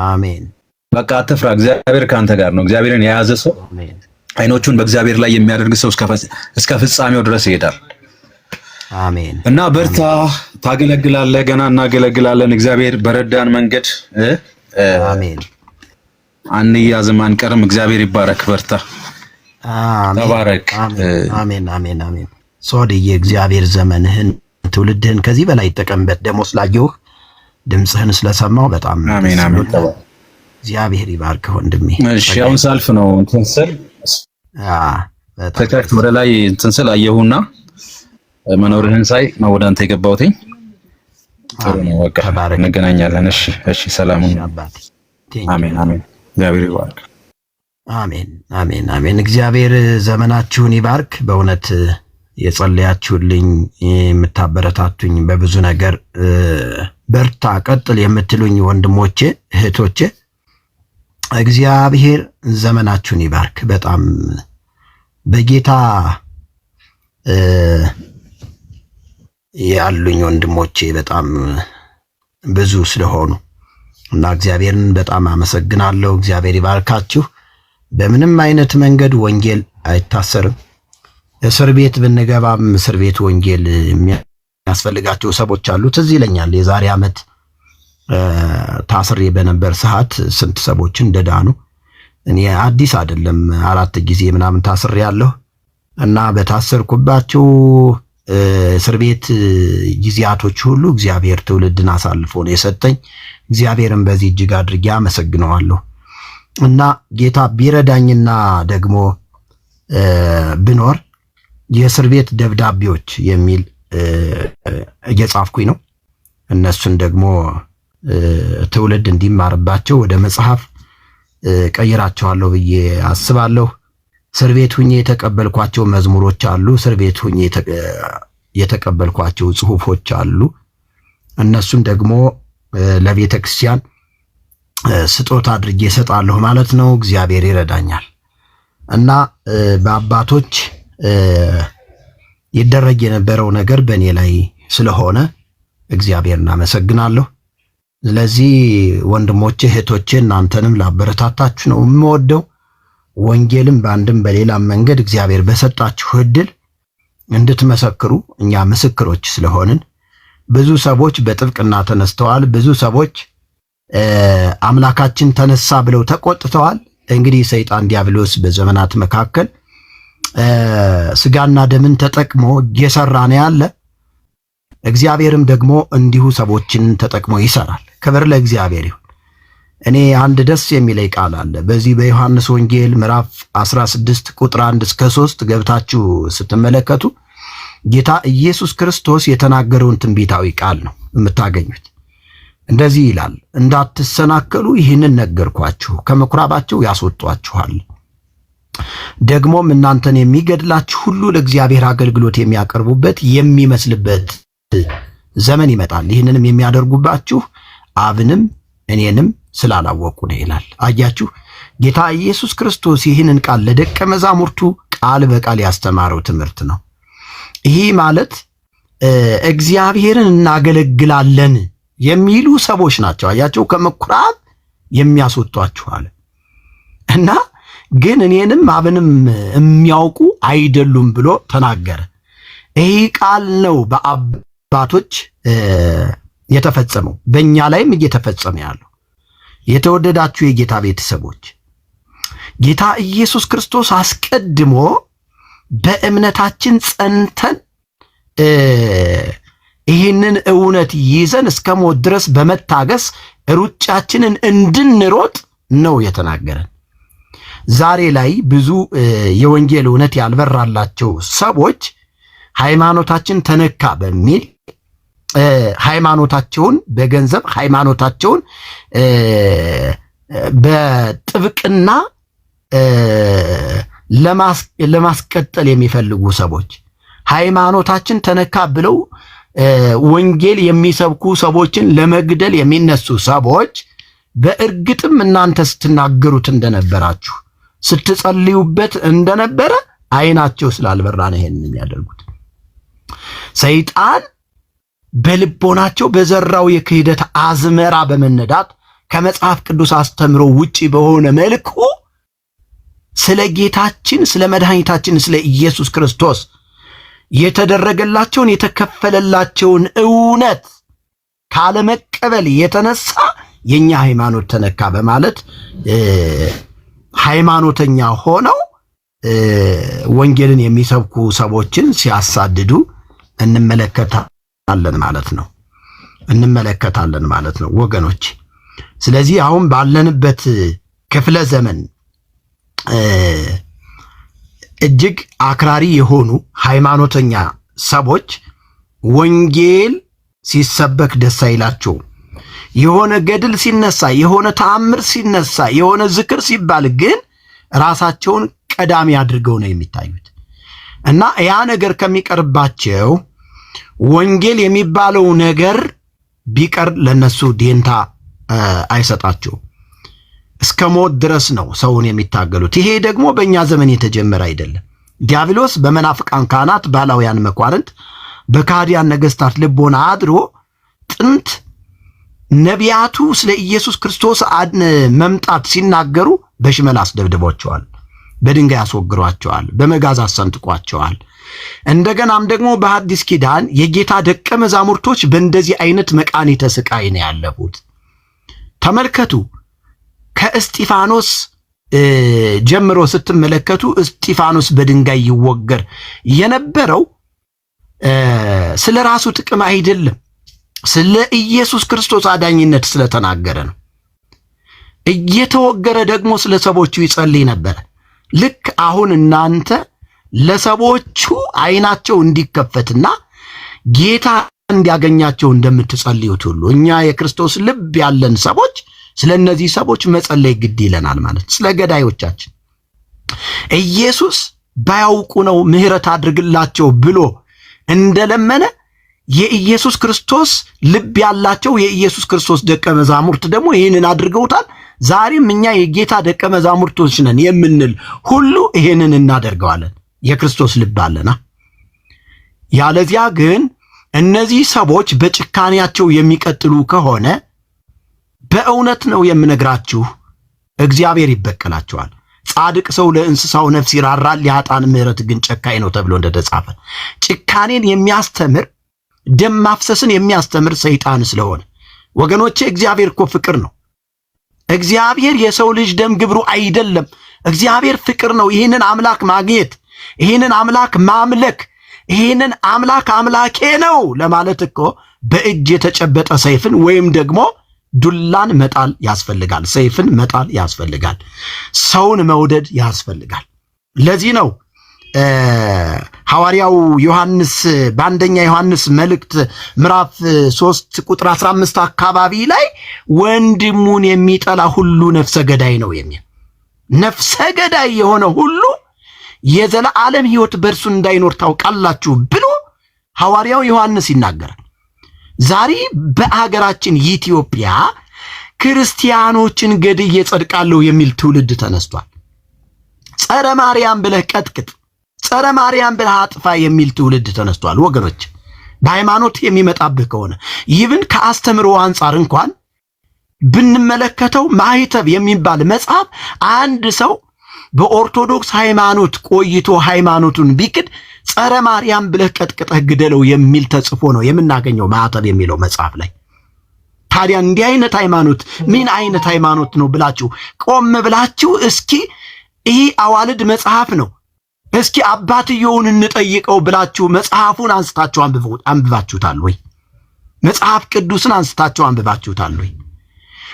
አሜን። በቃ አትፍራ፣ እግዚአብሔር ካንተ ጋር ነው። እግዚአብሔርን የያዘ ሰው አይኖቹን በእግዚአብሔር ላይ የሚያደርግ ሰው እስከ ፍጻሜው ድረስ ይሄዳል። አሜን። እና በርታ፣ ታገለግላለህ፣ ገና እናገለግላለን። እግዚአብሔር በረዳን መንገድ አሜን። አንያዝም፣ አንቀርም። እግዚአብሔር ይባረክ። በርታ፣ ተባረክ። አሜን፣ አሜን፣ አሜን። ሶድዬ እግዚአብሔር ዘመንህን ትውልድህን ከዚህ በላይ ይጠቀምበት። ደግሞ ስላየሁህ ድምፅህን ስለሰማው በጣም አሜን፣ አሜን። እግዚአብሔር ይባርክ ወንድሜ። እሺ፣ አሁን ሳልፍ ነው እንትን ስል ተከክት ወደ ላይ እንትን ስል አየሁና መኖርህን ሳይ ነው ወደ አንተ የገባሁትኝ። ጥሩ ነው፣ በቃ እንገናኛለን። እሺ፣ እሺ፣ ሰላም ሁኑ። አሜን፣ አሜን። እግዚአብሔር ይባርክ። አሜን፣ አሜን፣ አሜን። እግዚአብሔር ዘመናችሁን ይባርክ። በእውነት የጸለያችሁልኝ የምታበረታቱኝ በብዙ ነገር በርታ ቀጥል የምትሉኝ ወንድሞቼ እህቶቼ እግዚአብሔር ዘመናችሁን ይባርክ። በጣም በጌታ ያሉኝ ወንድሞቼ በጣም ብዙ ስለሆኑ እና እግዚአብሔርን በጣም አመሰግናለሁ። እግዚአብሔር ይባርካችሁ። በምንም አይነት መንገድ ወንጌል አይታሰርም። እስር ቤት ብንገባም እስር ቤት ወንጌል የሚያስፈልጋቸው ሰዎች አሉ። ትዝ ይለኛል የዛሬ ዓመት ታስሬ በነበር ሰዓት ስንት ሰዎች እንደዳኑ። እኔ አዲስ አይደለም 4 ጊዜ ምናምን ታስሬ ያለሁ እና በታሰርኩባቸው እስር ቤት ጊዜያቶች ሁሉ እግዚአብሔር ትውልድን አሳልፎ ነው የሰጠኝ። እግዚአብሔርን በዚህ እጅግ አድርጌ አመሰግነዋለሁ። እና ጌታ ቢረዳኝና ደግሞ ብኖር የእስር ቤት ደብዳቤዎች የሚል እየጻፍኩኝ ነው። እነሱን ደግሞ ትውልድ እንዲማርባቸው ወደ መጽሐፍ ቀይራቸዋለሁ ብዬ አስባለሁ። እስር ቤት ሁኜ የተቀበልኳቸው መዝሙሮች አሉ። እስር ቤት ሁኜ የተቀበልኳቸው ጽሁፎች አሉ። እነሱን ደግሞ ለቤተ ክርስቲያን ስጦታ አድርጌ እሰጣለሁ ማለት ነው። እግዚአብሔር ይረዳኛል እና በአባቶች ይደረግ የነበረው ነገር በእኔ ላይ ስለሆነ እግዚአብሔር እናመሰግናለሁ። ስለዚህ ወንድሞቼ እህቶቼ እናንተንም ላበረታታችሁ ነው የምወደው። ወንጌልም በአንድም በሌላም መንገድ እግዚአብሔር በሰጣችሁ እድል እንድትመሰክሩ እኛ ምስክሮች ስለሆንን ብዙ ሰዎች በጥብቅና ተነስተዋል። ብዙ ሰዎች አምላካችን ተነሳ ብለው ተቆጥተዋል። እንግዲህ ሰይጣን ዲያብሎስ በዘመናት መካከል ስጋና ደምን ተጠቅሞ እየሰራ ነው ያለ። እግዚአብሔርም ደግሞ እንዲሁ ሰዎችን ተጠቅሞ ይሰራል። ክብር ለእግዚአብሔር ይሁን። እኔ አንድ ደስ የሚለኝ ቃል አለ። በዚህ በዮሐንስ ወንጌል ምዕራፍ 16 ቁጥር 1 እስከ 3 ገብታችሁ ስትመለከቱ ጌታ ኢየሱስ ክርስቶስ የተናገረውን ትንቢታዊ ቃል ነው የምታገኙት። እንደዚህ ይላል፣ እንዳትሰናከሉ ይህንን ነገርኳችሁ፣ ከምኩራባቸው ያስወጧችኋል፣ ደግሞም እናንተን የሚገድላችሁ ሁሉ ለእግዚአብሔር አገልግሎት የሚያቀርቡበት የሚመስልበት ዘመን ይመጣል። ይህንንም የሚያደርጉባችሁ አብንም እኔንም ስላላወቁ ነው ይላል። አያችሁ፣ ጌታ ኢየሱስ ክርስቶስ ይህንን ቃል ለደቀ መዛሙርቱ ቃል በቃል ያስተማረው ትምህርት ነው። ይህ ማለት እግዚአብሔርን እናገለግላለን የሚሉ ሰዎች ናቸው። አያቸው፣ ከምኩራብ የሚያስወጧችሁ አለ እና ግን እኔንም አብንም የሚያውቁ አይደሉም ብሎ ተናገረ። ይህ ቃል ነው በአባቶች የተፈጸመው፣ በእኛ ላይም እየተፈጸመ ያለው። የተወደዳችሁ የጌታ ቤተሰቦች፣ ጌታ ኢየሱስ ክርስቶስ አስቀድሞ በእምነታችን ጸንተን ይህንን እውነት ይዘን እስከ ሞት ድረስ በመታገስ ሩጫችንን እንድንሮጥ ነው የተናገረን። ዛሬ ላይ ብዙ የወንጌል እውነት ያልበራላቸው ሰዎች ሃይማኖታችን ተነካ በሚል ሃይማኖታቸውን በገንዘብ ሃይማኖታቸውን በጥብቅና ለማስቀጠል የሚፈልጉ ሰዎች ሃይማኖታችን ተነካ ብለው ወንጌል የሚሰብኩ ሰዎችን ለመግደል የሚነሱ ሰዎች በእርግጥም እናንተ ስትናገሩት እንደነበራችሁ ስትጸልዩበት እንደነበረ አይናቸው ስላልበራ ነው ይሄንን የሚያደርጉት። ሰይጣን በልቦናቸው በዘራው የክህደት አዝመራ በመነዳት ከመጽሐፍ ቅዱስ አስተምሮ ውጪ በሆነ መልኩ ስለ ጌታችን ስለ መድኃኒታችን ስለ ኢየሱስ ክርስቶስ የተደረገላቸውን የተከፈለላቸውን እውነት ካለመቀበል የተነሳ የኛ ሃይማኖት ተነካ በማለት ሃይማኖተኛ ሆነው ወንጌልን የሚሰብኩ ሰዎችን ሲያሳድዱ እንመለከታለን ማለት ነው ወገኖች። ስለዚህ አሁን ባለንበት ክፍለ ዘመን እጅግ አክራሪ የሆኑ ሃይማኖተኛ ሰዎች ወንጌል ሲሰበክ ደስ አይላቸውም። የሆነ ገድል ሲነሳ፣ የሆነ ተአምር ሲነሳ፣ የሆነ ዝክር ሲባል ግን ራሳቸውን ቀዳሚ አድርገው ነው የሚታዩት እና ያ ነገር ከሚቀርባቸው ወንጌል የሚባለው ነገር ቢቀር ለነሱ ዴንታ አይሰጣቸውም። እስከ ሞት ድረስ ነው ሰውን የሚታገሉት። ይሄ ደግሞ በእኛ ዘመን የተጀመረ አይደለም። ዲያብሎስ በመናፍቃን ካህናት፣ ባላውያን መኳርንት፣ በካህዲያን ነገስታት ልቦና አድሮ ጥንት ነቢያቱ ስለ ኢየሱስ ክርስቶስ መምጣት ሲናገሩ በሽመል አስደብድቧቸዋል፣ በድንጋይ አስወግሯቸዋል፣ በመጋዝ አሰንጥቋቸዋል። እንደገናም ደግሞ በሐዲስ ኪዳን የጌታ ደቀ መዛሙርቶች በእንደዚህ አይነት መቃኒተ ስቃይ ነው ያለፉት። ተመልከቱ። ከእስጢፋኖስ ጀምሮ ስትመለከቱ እስጢፋኖስ በድንጋይ ይወገር የነበረው ስለ ራሱ ጥቅም አይደለም፣ ስለ ኢየሱስ ክርስቶስ አዳኝነት ስለተናገረ ነው። እየተወገረ ደግሞ ስለ ሰዎቹ ይጸልይ ነበር። ልክ አሁን እናንተ ለሰዎቹ አይናቸው እንዲከፈትና ጌታ እንዲያገኛቸው እንደምትጸልዩት ሁሉ እኛ የክርስቶስ ልብ ያለን ሰዎች ስለ እነዚህ ሰዎች መጸለይ ግድ ይለናል ማለት። ስለ ገዳዮቻችን ኢየሱስ ባያውቁ ነው ምሕረት አድርግላቸው ብሎ እንደለመነ የኢየሱስ ክርስቶስ ልብ ያላቸው የኢየሱስ ክርስቶስ ደቀ መዛሙርት ደግሞ ይህንን አድርገውታል። ዛሬም እኛ የጌታ ደቀ መዛሙርቶች ነን የምንል ሁሉ ይህንን እናደርገዋለን። የክርስቶስ ልብ አለና። ያለዚያ ግን እነዚህ ሰዎች በጭካኔያቸው የሚቀጥሉ ከሆነ በእውነት ነው የምነግራችሁ፣ እግዚአብሔር ይበቀላቸዋል። ጻድቅ ሰው ለእንስሳው ነፍስ ይራራል፣ ለኃጥአን ምሕረት ግን ጨካኝ ነው ተብሎ እንደተጻፈ ጭካኔን የሚያስተምር ደም ማፍሰስን የሚያስተምር ሰይጣን ስለሆነ ወገኖቼ፣ እግዚአብሔር እኮ ፍቅር ነው። እግዚአብሔር የሰው ልጅ ደም ግብሩ አይደለም። እግዚአብሔር ፍቅር ነው። ይህንን አምላክ ማግኘት፣ ይህንን አምላክ ማምለክ፣ ይህንን አምላክ አምላኬ ነው ለማለት እኮ በእጅ የተጨበጠ ሰይፍን ወይም ደግሞ ዱላን መጣል ያስፈልጋል። ሰይፍን መጣል ያስፈልጋል። ሰውን መውደድ ያስፈልጋል። ለዚህ ነው ሐዋርያው ዮሐንስ በአንደኛ ዮሐንስ መልእክት ምዕራፍ 3 ቁጥር 15 አካባቢ ላይ ወንድሙን የሚጠላ ሁሉ ነፍሰ ገዳይ ነው የሚል። ነፍሰ ገዳይ የሆነ ሁሉ የዘላለም ሕይወት በእርሱ እንዳይኖር ታውቃላችሁ ብሎ ሐዋርያው ዮሐንስ ይናገራል። ዛሬ በአገራችን ኢትዮጵያ ክርስቲያኖችን ገድዬ ጸድቃለሁ የሚል ትውልድ ተነስቷል። ጸረ ማርያም ብለህ ቀጥቅጥ፣ ጸረ ማርያም ብለህ አጥፋ የሚል ትውልድ ተነስቷል። ወገኖች በሃይማኖት የሚመጣብህ ከሆነ ይብን ከአስተምሮ አንጻር እንኳን ብንመለከተው ማኅተብ የሚባል መጽሐፍ አንድ ሰው በኦርቶዶክስ ሃይማኖት ቆይቶ ሃይማኖቱን ቢክድ ጸረ ማርያም ብለህ ቀጥቅጠህ ግደለው የሚል ተጽፎ ነው የምናገኘው ማኅተብ የሚለው መጽሐፍ ላይ። ታዲያ እንዲህ አይነት ሃይማኖት ምን አይነት ሃይማኖት ነው ብላችሁ ቆም ብላችሁ እስኪ ይህ አዋልድ መጽሐፍ ነው እስኪ አባትየውን እንጠይቀው ብላችሁ መጽሐፉን አንስታችሁ አንብባችሁታል ወይ? መጽሐፍ ቅዱስን አንስታችሁ አንብባችሁታል ወይ?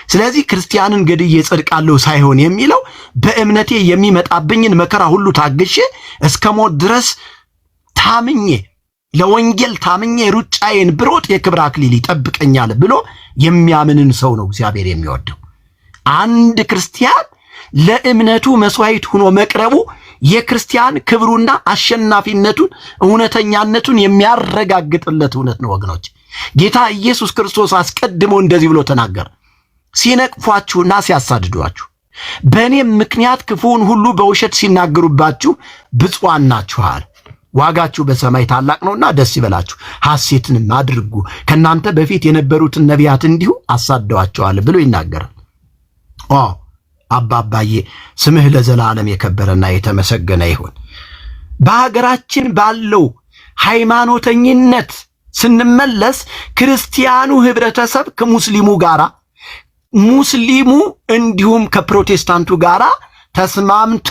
ስለዚህ ክርስቲያንን ገድዬ ጸድቃለሁ ሳይሆን የሚለው በእምነቴ የሚመጣብኝን መከራ ሁሉ ታግሼ እስከ ሞት ድረስ ታምኜ ለወንጌል ታምኜ ሩጫዬን ብሮጥ የክብር አክሊል ይጠብቀኛል ብሎ የሚያምንን ሰው ነው እግዚአብሔር የሚወደው። አንድ ክርስቲያን ለእምነቱ መስዋዕት ሆኖ መቅረቡ የክርስቲያን ክብሩና አሸናፊነቱን እውነተኛነቱን የሚያረጋግጥለት እውነት ነው ወገኖች። ጌታ ኢየሱስ ክርስቶስ አስቀድሞ እንደዚህ ብሎ ተናገረ። ሲነቅፏችሁና ሲያሳድዷችሁ በእኔም ምክንያት ክፉውን ሁሉ በውሸት ሲናገሩባችሁ ብፁዓን ናችኋል። ዋጋችሁ በሰማይ ታላቅ ነውና ደስ ይበላችሁ፣ ሐሴትንም አድርጉ። ከናንተ በፊት የነበሩትን ነቢያት እንዲሁ አሳደዋቸዋል ብሎ ይናገራል። አባባዬ ስምህ ለዘላለም የከበረና የተመሰገነ ይሁን። በሀገራችን ባለው ሃይማኖተኝነት ስንመለስ ክርስቲያኑ ህብረተሰብ ከሙስሊሙ ጋራ ሙስሊሙ እንዲሁም ከፕሮቴስታንቱ ጋራ ተስማምቶ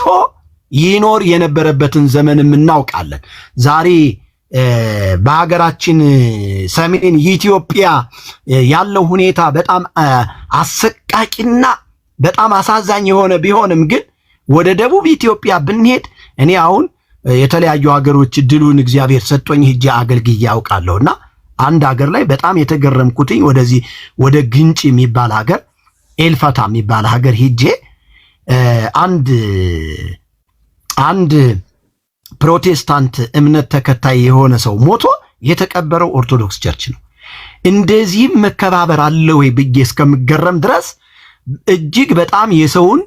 ይኖር የነበረበትን ዘመንም እናውቃለን። ዛሬ በሀገራችን ሰሜን ኢትዮጵያ ያለው ሁኔታ በጣም አሰቃቂና በጣም አሳዛኝ የሆነ ቢሆንም ግን ወደ ደቡብ ኢትዮጵያ ብንሄድ እኔ አሁን የተለያዩ ሀገሮች ድሉን እግዚአብሔር ሰጥቶኝ ሄጄ አገልግዬ ያውቃለሁና አንድ ሀገር ላይ በጣም የተገረምኩትኝ ወደዚህ ወደ ግንጭ የሚባል ሀገር ኤልፈታ የሚባል ሀገር ሄጄ አንድ ፕሮቴስታንት እምነት ተከታይ የሆነ ሰው ሞቶ የተቀበረው ኦርቶዶክስ ቸርች ነው። እንደዚህም መከባበር አለ ወይ ብዬ እስከምገረም ድረስ እጅግ በጣም የሰውን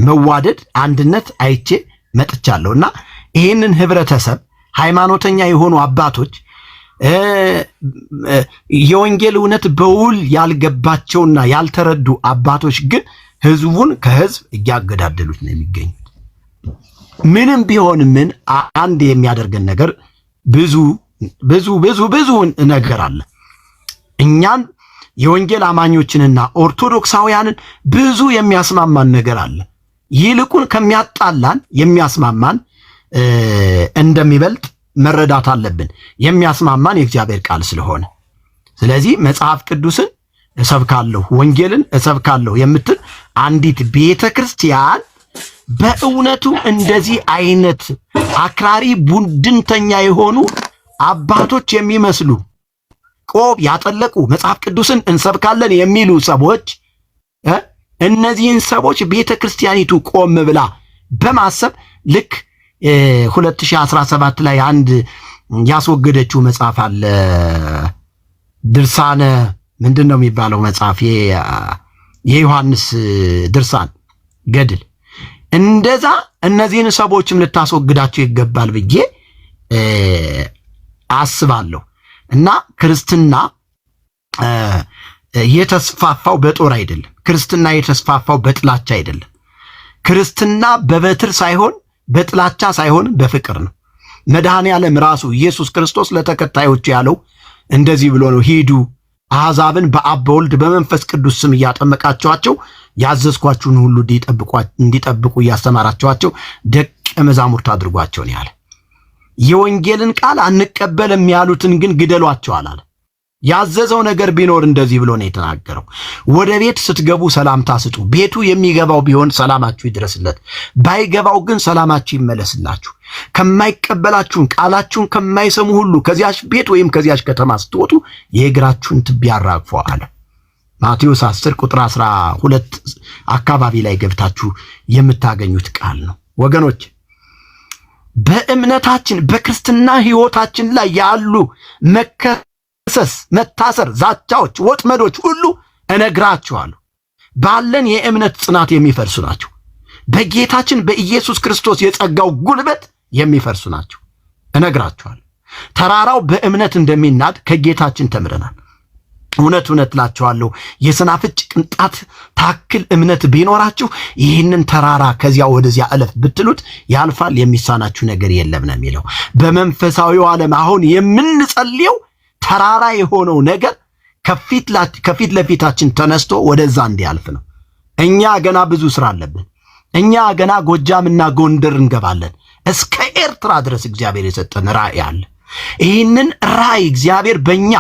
መዋደድ አንድነት አይቼ መጥቻለሁና ይህንን ህብረተሰብ ሃይማኖተኛ የሆኑ አባቶች የወንጌል እውነት በውል ያልገባቸውና ያልተረዱ አባቶች ግን ህዝቡን ከህዝብ እያገዳደሉት ነው የሚገኙት። ምንም ቢሆን ምን አንድ የሚያደርገን ነገር ብዙ ነገር አለ። እኛን የወንጌል አማኞችንና ኦርቶዶክሳውያንን ብዙ የሚያስማማን ነገር አለ። ይልቁን ከሚያጣላን የሚያስማማን እንደሚበልጥ መረዳት አለብን። የሚያስማማን የእግዚአብሔር ቃል ስለሆነ፣ ስለዚህ መጽሐፍ ቅዱስን እሰብካለሁ ወንጌልን እሰብካለሁ የምትል አንዲት ቤተክርስቲያን በእውነቱ እንደዚህ አይነት አክራሪ ቡድንተኛ የሆኑ አባቶች የሚመስሉ ቆብ ያጠለቁ መጽሐፍ ቅዱስን እንሰብካለን የሚሉ ሰዎች እነዚህን ሰዎች ቤተክርስቲያኒቱ ቆም ብላ በማሰብ ልክ 2017 ላይ አንድ ያስወገደችው መጽሐፍ አለ። ድርሳነ ምንድን ነው የሚባለው መጽሐፍ? የዮሐንስ ድርሳን ገድል። እንደዛ እነዚህን ሰዎችም ልታስወግዳቸው ይገባል ብዬ አስባለሁ። እና ክርስትና የተስፋፋው በጦር አይደለም። ክርስትና የተስፋፋው በጥላቻ አይደለም። ክርስትና በበትር ሳይሆን በጥላቻ ሳይሆን በፍቅር ነው። መድኃኔ ዓለም ራሱ ኢየሱስ ክርስቶስ ለተከታዮቹ ያለው እንደዚህ ብሎ ነው፣ ሂዱ አሕዛብን በአብ በወልድ በመንፈስ ቅዱስ ስም እያጠመቃቸዋቸው ያዘዝኳችሁን ሁሉ እንዲጠብቁ እያስተማራቸዋቸው ደቀ መዛሙርት አድርጓቸው ነው ያለ። የወንጌልን ቃል አንቀበልም ያሉትን ግን ግደሏቸው አላለ። ያዘዘው ነገር ቢኖር እንደዚህ ብሎ ነው የተናገረው፣ ወደ ቤት ስትገቡ ሰላምታ ስጡ። ቤቱ የሚገባው ቢሆን ሰላማችሁ ይድረስለት፣ ባይገባው ግን ሰላማችሁ ይመለስላችሁ። ከማይቀበላችሁን ቃላችሁን ከማይሰሙ ሁሉ ከዚያች ቤት ወይም ከዚያች ከተማ ስትወጡ የእግራችሁን ትቢያ አራግፉ አለ። ማቴዎስ 10 ቁጥር 12 አካባቢ ላይ ገብታችሁ የምታገኙት ቃል ነው። ወገኖች በእምነታችን በክርስትና ሕይወታችን ላይ ያሉ መከሰስ፣ መታሰር፣ ዛቻዎች፣ ወጥመዶች ሁሉ እነግራችኋለሁ ባለን የእምነት ጽናት የሚፈርሱ ናቸው። በጌታችን በኢየሱስ ክርስቶስ የጸጋው ጉልበት የሚፈርሱ ናቸው። እነግራችኋለሁ። ተራራው በእምነት እንደሚናድ ከጌታችን ተምረናል። እውነት እውነት እላችኋለሁ የሰናፍጭ ቅንጣት ታክል እምነት ቢኖራችሁ ይህንን ተራራ ከዚያ ወደዚያ እለፍ ብትሉት ያልፋል፣ የሚሳናችሁ ነገር የለም ነው የሚለው። በመንፈሳዊው ዓለም አሁን የምንጸልየው ተራራ የሆነው ነገር ከፊት ለፊታችን ተነስቶ ወደዛ እንዲያልፍ ነው። እኛ ገና ብዙ ስራ አለብን። እኛ ገና ጎጃምና ጎንደር እንገባለን። እስከ ኤርትራ ድረስ እግዚአብሔር የሰጠን ራእይ አለ። ይህንን ራእይ እግዚአብሔር በእኛ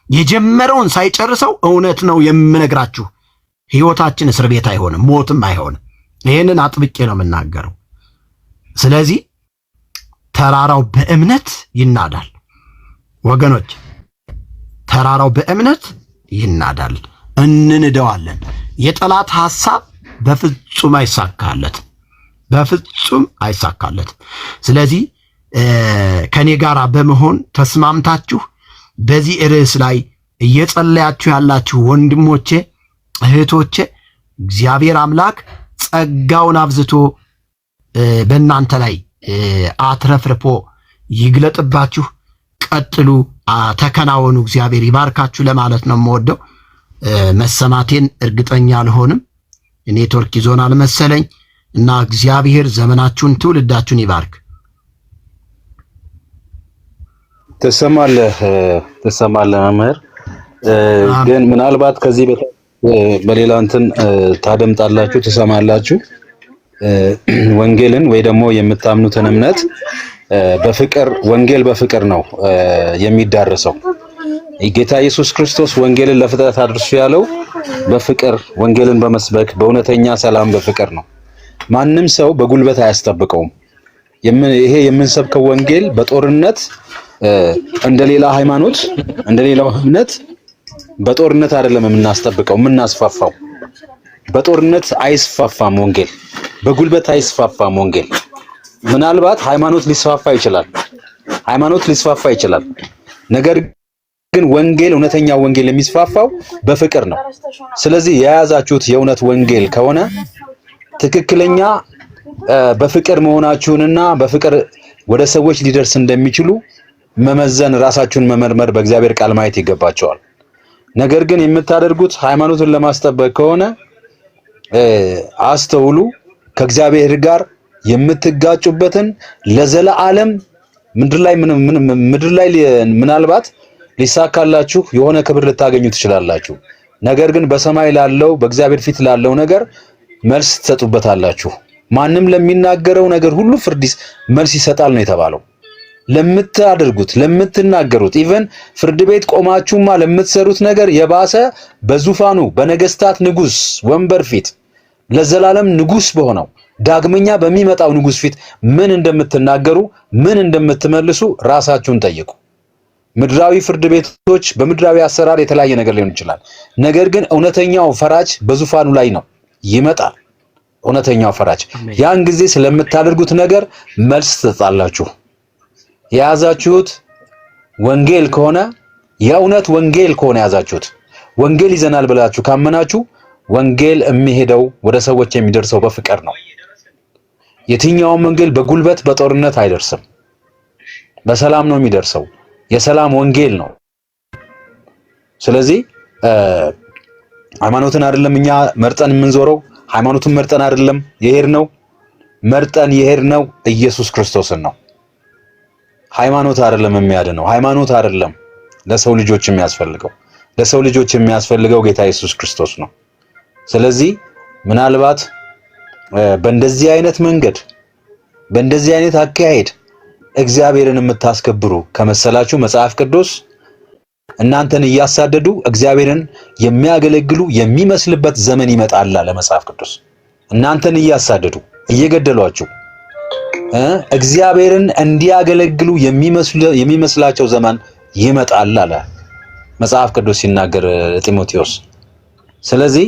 የጀመረውን ሳይጨርሰው እውነት ነው የምነግራችሁ፣ ህይወታችን እስር ቤት አይሆንም፣ ሞትም አይሆንም። ይህንን አጥብቄ ነው የምናገረው። ስለዚህ ተራራው በእምነት ይናዳል ወገኖች፣ ተራራው በእምነት ይናዳል። እንንደዋለን። የጠላት ሐሳብ በፍጹም አይሳካለትም፣ በፍጹም አይሳካለትም። ስለዚህ ከኔ ጋር በመሆን ተስማምታችሁ በዚህ ርዕስ ላይ እየጸለያችሁ ያላችሁ ወንድሞቼ እህቶቼ፣ እግዚአብሔር አምላክ ጸጋውን አብዝቶ በእናንተ ላይ አትረፍርፎ ይግለጥባችሁ። ቀጥሉ፣ ተከናወኑ። እግዚአብሔር ይባርካችሁ ለማለት ነው የምወደው። መሰማቴን እርግጠኛ አልሆንም፣ ኔትወርክ ይዞናል መሰለኝ እና እግዚአብሔር ዘመናችሁን ትውልዳችሁን ይባርክ። ትሰማለህ መምህር። ግን ምናልባት ከዚህ በሌላ እንትን ታደምጣላችሁ፣ ትሰማላችሁ። ወንጌልን ወይ ደግሞ የምታምኑትን እምነት በፍቅር ወንጌል በፍቅር ነው የሚዳረሰው። ጌታ ኢየሱስ ክርስቶስ ወንጌልን ለፍጥረት አድርሱ ያለው በፍቅር ወንጌልን በመስበክ በእውነተኛ ሰላም በፍቅር ነው። ማንም ሰው በጉልበት አያስጠብቀውም። ይሄ የምንሰብከው ወንጌል በጦርነት እንደሌላ ሃይማኖት እንደሌላው እምነት በጦርነት አይደለም የምናስጠብቀው የምናስፋፋው። በጦርነት አይስፋፋም ወንጌል፣ በጉልበት አይስፋፋም ወንጌል። ምናልባት ሃይማኖት ሊስፋፋ ይችላል፣ ነገር ግን ወንጌል እውነተኛ ወንጌል የሚስፋፋው በፍቅር ነው። ስለዚህ የያዛችሁት የእውነት ወንጌል ከሆነ ትክክለኛ በፍቅር መሆናችሁንና በፍቅር ወደ ሰዎች ሊደርስ እንደሚችሉ መመዘን፣ ራሳችሁን መመርመር፣ በእግዚአብሔር ቃል ማየት ይገባቸዋል። ነገር ግን የምታደርጉት ሃይማኖትን ለማስጠበቅ ከሆነ አስተውሉ። ከእግዚአብሔር ጋር የምትጋጩበትን ለዘላለም ምድር ላይ ምናልባት ሊሳካላችሁ የሆነ ክብር ልታገኙ ትችላላችሁ። ነገር ግን በሰማይ ላለው በእግዚአብሔር ፊት ላለው ነገር መልስ ትሰጡበታላችሁ። ማንም ለሚናገረው ነገር ሁሉ መልስ ይሰጣል ነው የተባለው። ለምታደርጉት ለምትናገሩት፣ ኢቨን ፍርድ ቤት ቆማችሁማ ለምትሰሩት ነገር የባሰ በዙፋኑ በነገስታት ንጉስ ወንበር ፊት ለዘላለም ንጉስ በሆነው ዳግመኛ በሚመጣው ንጉስ ፊት ምን እንደምትናገሩ ምን እንደምትመልሱ ራሳችሁን ጠይቁ። ምድራዊ ፍርድ ቤቶች በምድራዊ አሰራር የተለያየ ነገር ሊሆን ይችላል። ነገር ግን እውነተኛው ፈራጅ በዙፋኑ ላይ ነው፣ ይመጣል እውነተኛው ፈራጅ። ያን ጊዜ ስለምታደርጉት ነገር መልስ ትሰጣላችሁ። የያዛችሁት ወንጌል ከሆነ የእውነት ወንጌል ከሆነ የያዛችሁት ወንጌል ይዘናል ብላችሁ ካመናችሁ ወንጌል የሚሄደው ወደ ሰዎች የሚደርሰው በፍቅር ነው። የትኛውም ወንጌል በጉልበት በጦርነት አይደርስም፣ በሰላም ነው የሚደርሰው። የሰላም ወንጌል ነው። ስለዚህ ሃይማኖትን አይደለም እኛ መርጠን የምንዞረው፣ ሃይማኖትን መርጠን አይደለም የሄድነው ኢየሱስ ክርስቶስን ነው። ሃይማኖት አይደለም የሚያድነው፣ ሃይማኖት አይደለም ለሰው ልጆች የሚያስፈልገው። ለሰው ልጆች የሚያስፈልገው ጌታ ኢየሱስ ክርስቶስ ነው። ስለዚህ ምናልባት በእንደዚህ አይነት መንገድ በእንደዚህ አይነት አካሄድ እግዚአብሔርን የምታስከብሩ ከመሰላችሁ መጽሐፍ ቅዱስ እናንተን እያሳደዱ እግዚአብሔርን የሚያገለግሉ የሚመስልበት ዘመን ይመጣል አለ መጽሐፍ ቅዱስ። እናንተን እያሳደዱ እየገደሏችሁ እግዚአብሔርን እንዲያገለግሉ የሚመስላቸው ዘመን ይመጣል አለ መጽሐፍ ቅዱስ ሲናገር ጢሞቴዎስ። ስለዚህ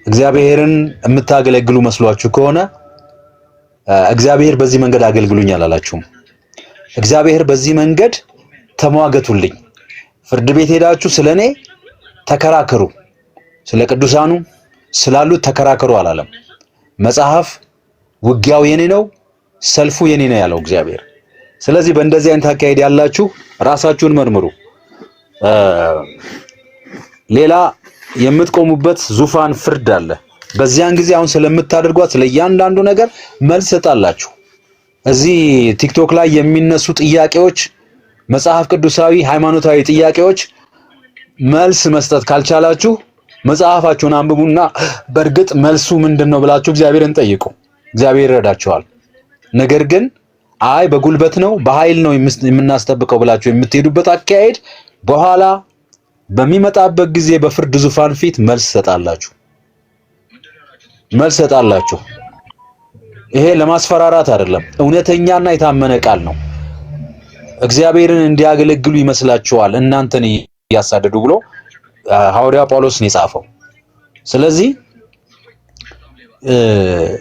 እግዚአብሔርን የምታገለግሉ መስሏችሁ ከሆነ እግዚአብሔር በዚህ መንገድ አገልግሉኝ አላላችሁም። እግዚአብሔር በዚህ መንገድ ተሟገቱልኝ፣ ፍርድ ቤት ሄዳችሁ ስለኔ ተከራከሩ፣ ስለ ቅዱሳኑ ስላሉት ተከራከሩ አላለም። መጽሐፍ ውጊያው የኔ ነው፣ ሰልፉ የኔ ነው ያለው እግዚአብሔር። ስለዚህ በእንደዚህ አይነት አካሄድ ያላችሁ ራሳችሁን መርምሩ። ሌላ የምትቆሙበት ዙፋን ፍርድ አለ። በዚያን ጊዜ አሁን ስለምታደርጓት ስለእያንዳንዱ ነገር መልስ ሰጣላችሁ። እዚህ ቲክቶክ ላይ የሚነሱ ጥያቄዎች፣ መጽሐፍ ቅዱሳዊ ሃይማኖታዊ ጥያቄዎች መልስ መስጠት ካልቻላችሁ መጽሐፋችሁን አንብቡና በእርግጥ መልሱ ምንድነው ብላችሁ እግዚአብሔርን ጠይቁ። እግዚአብሔር ይረዳችኋል። ነገር ግን አይ በጉልበት ነው በኃይል ነው የምናስጠብቀው ብላችሁ የምትሄዱበት አካሄድ በኋላ በሚመጣበት ጊዜ በፍርድ ዙፋን ፊት መልስ ሰጣላችሁ። ይሄ ለማስፈራራት አይደለም፣ እውነተኛና የታመነ ቃል ነው። እግዚአብሔርን እንዲያገለግሉ ይመስላችኋል እናንተን እያሳደዱ ብሎ ሐዋርያው ጳውሎስ ነው የጻፈው። ስለዚህ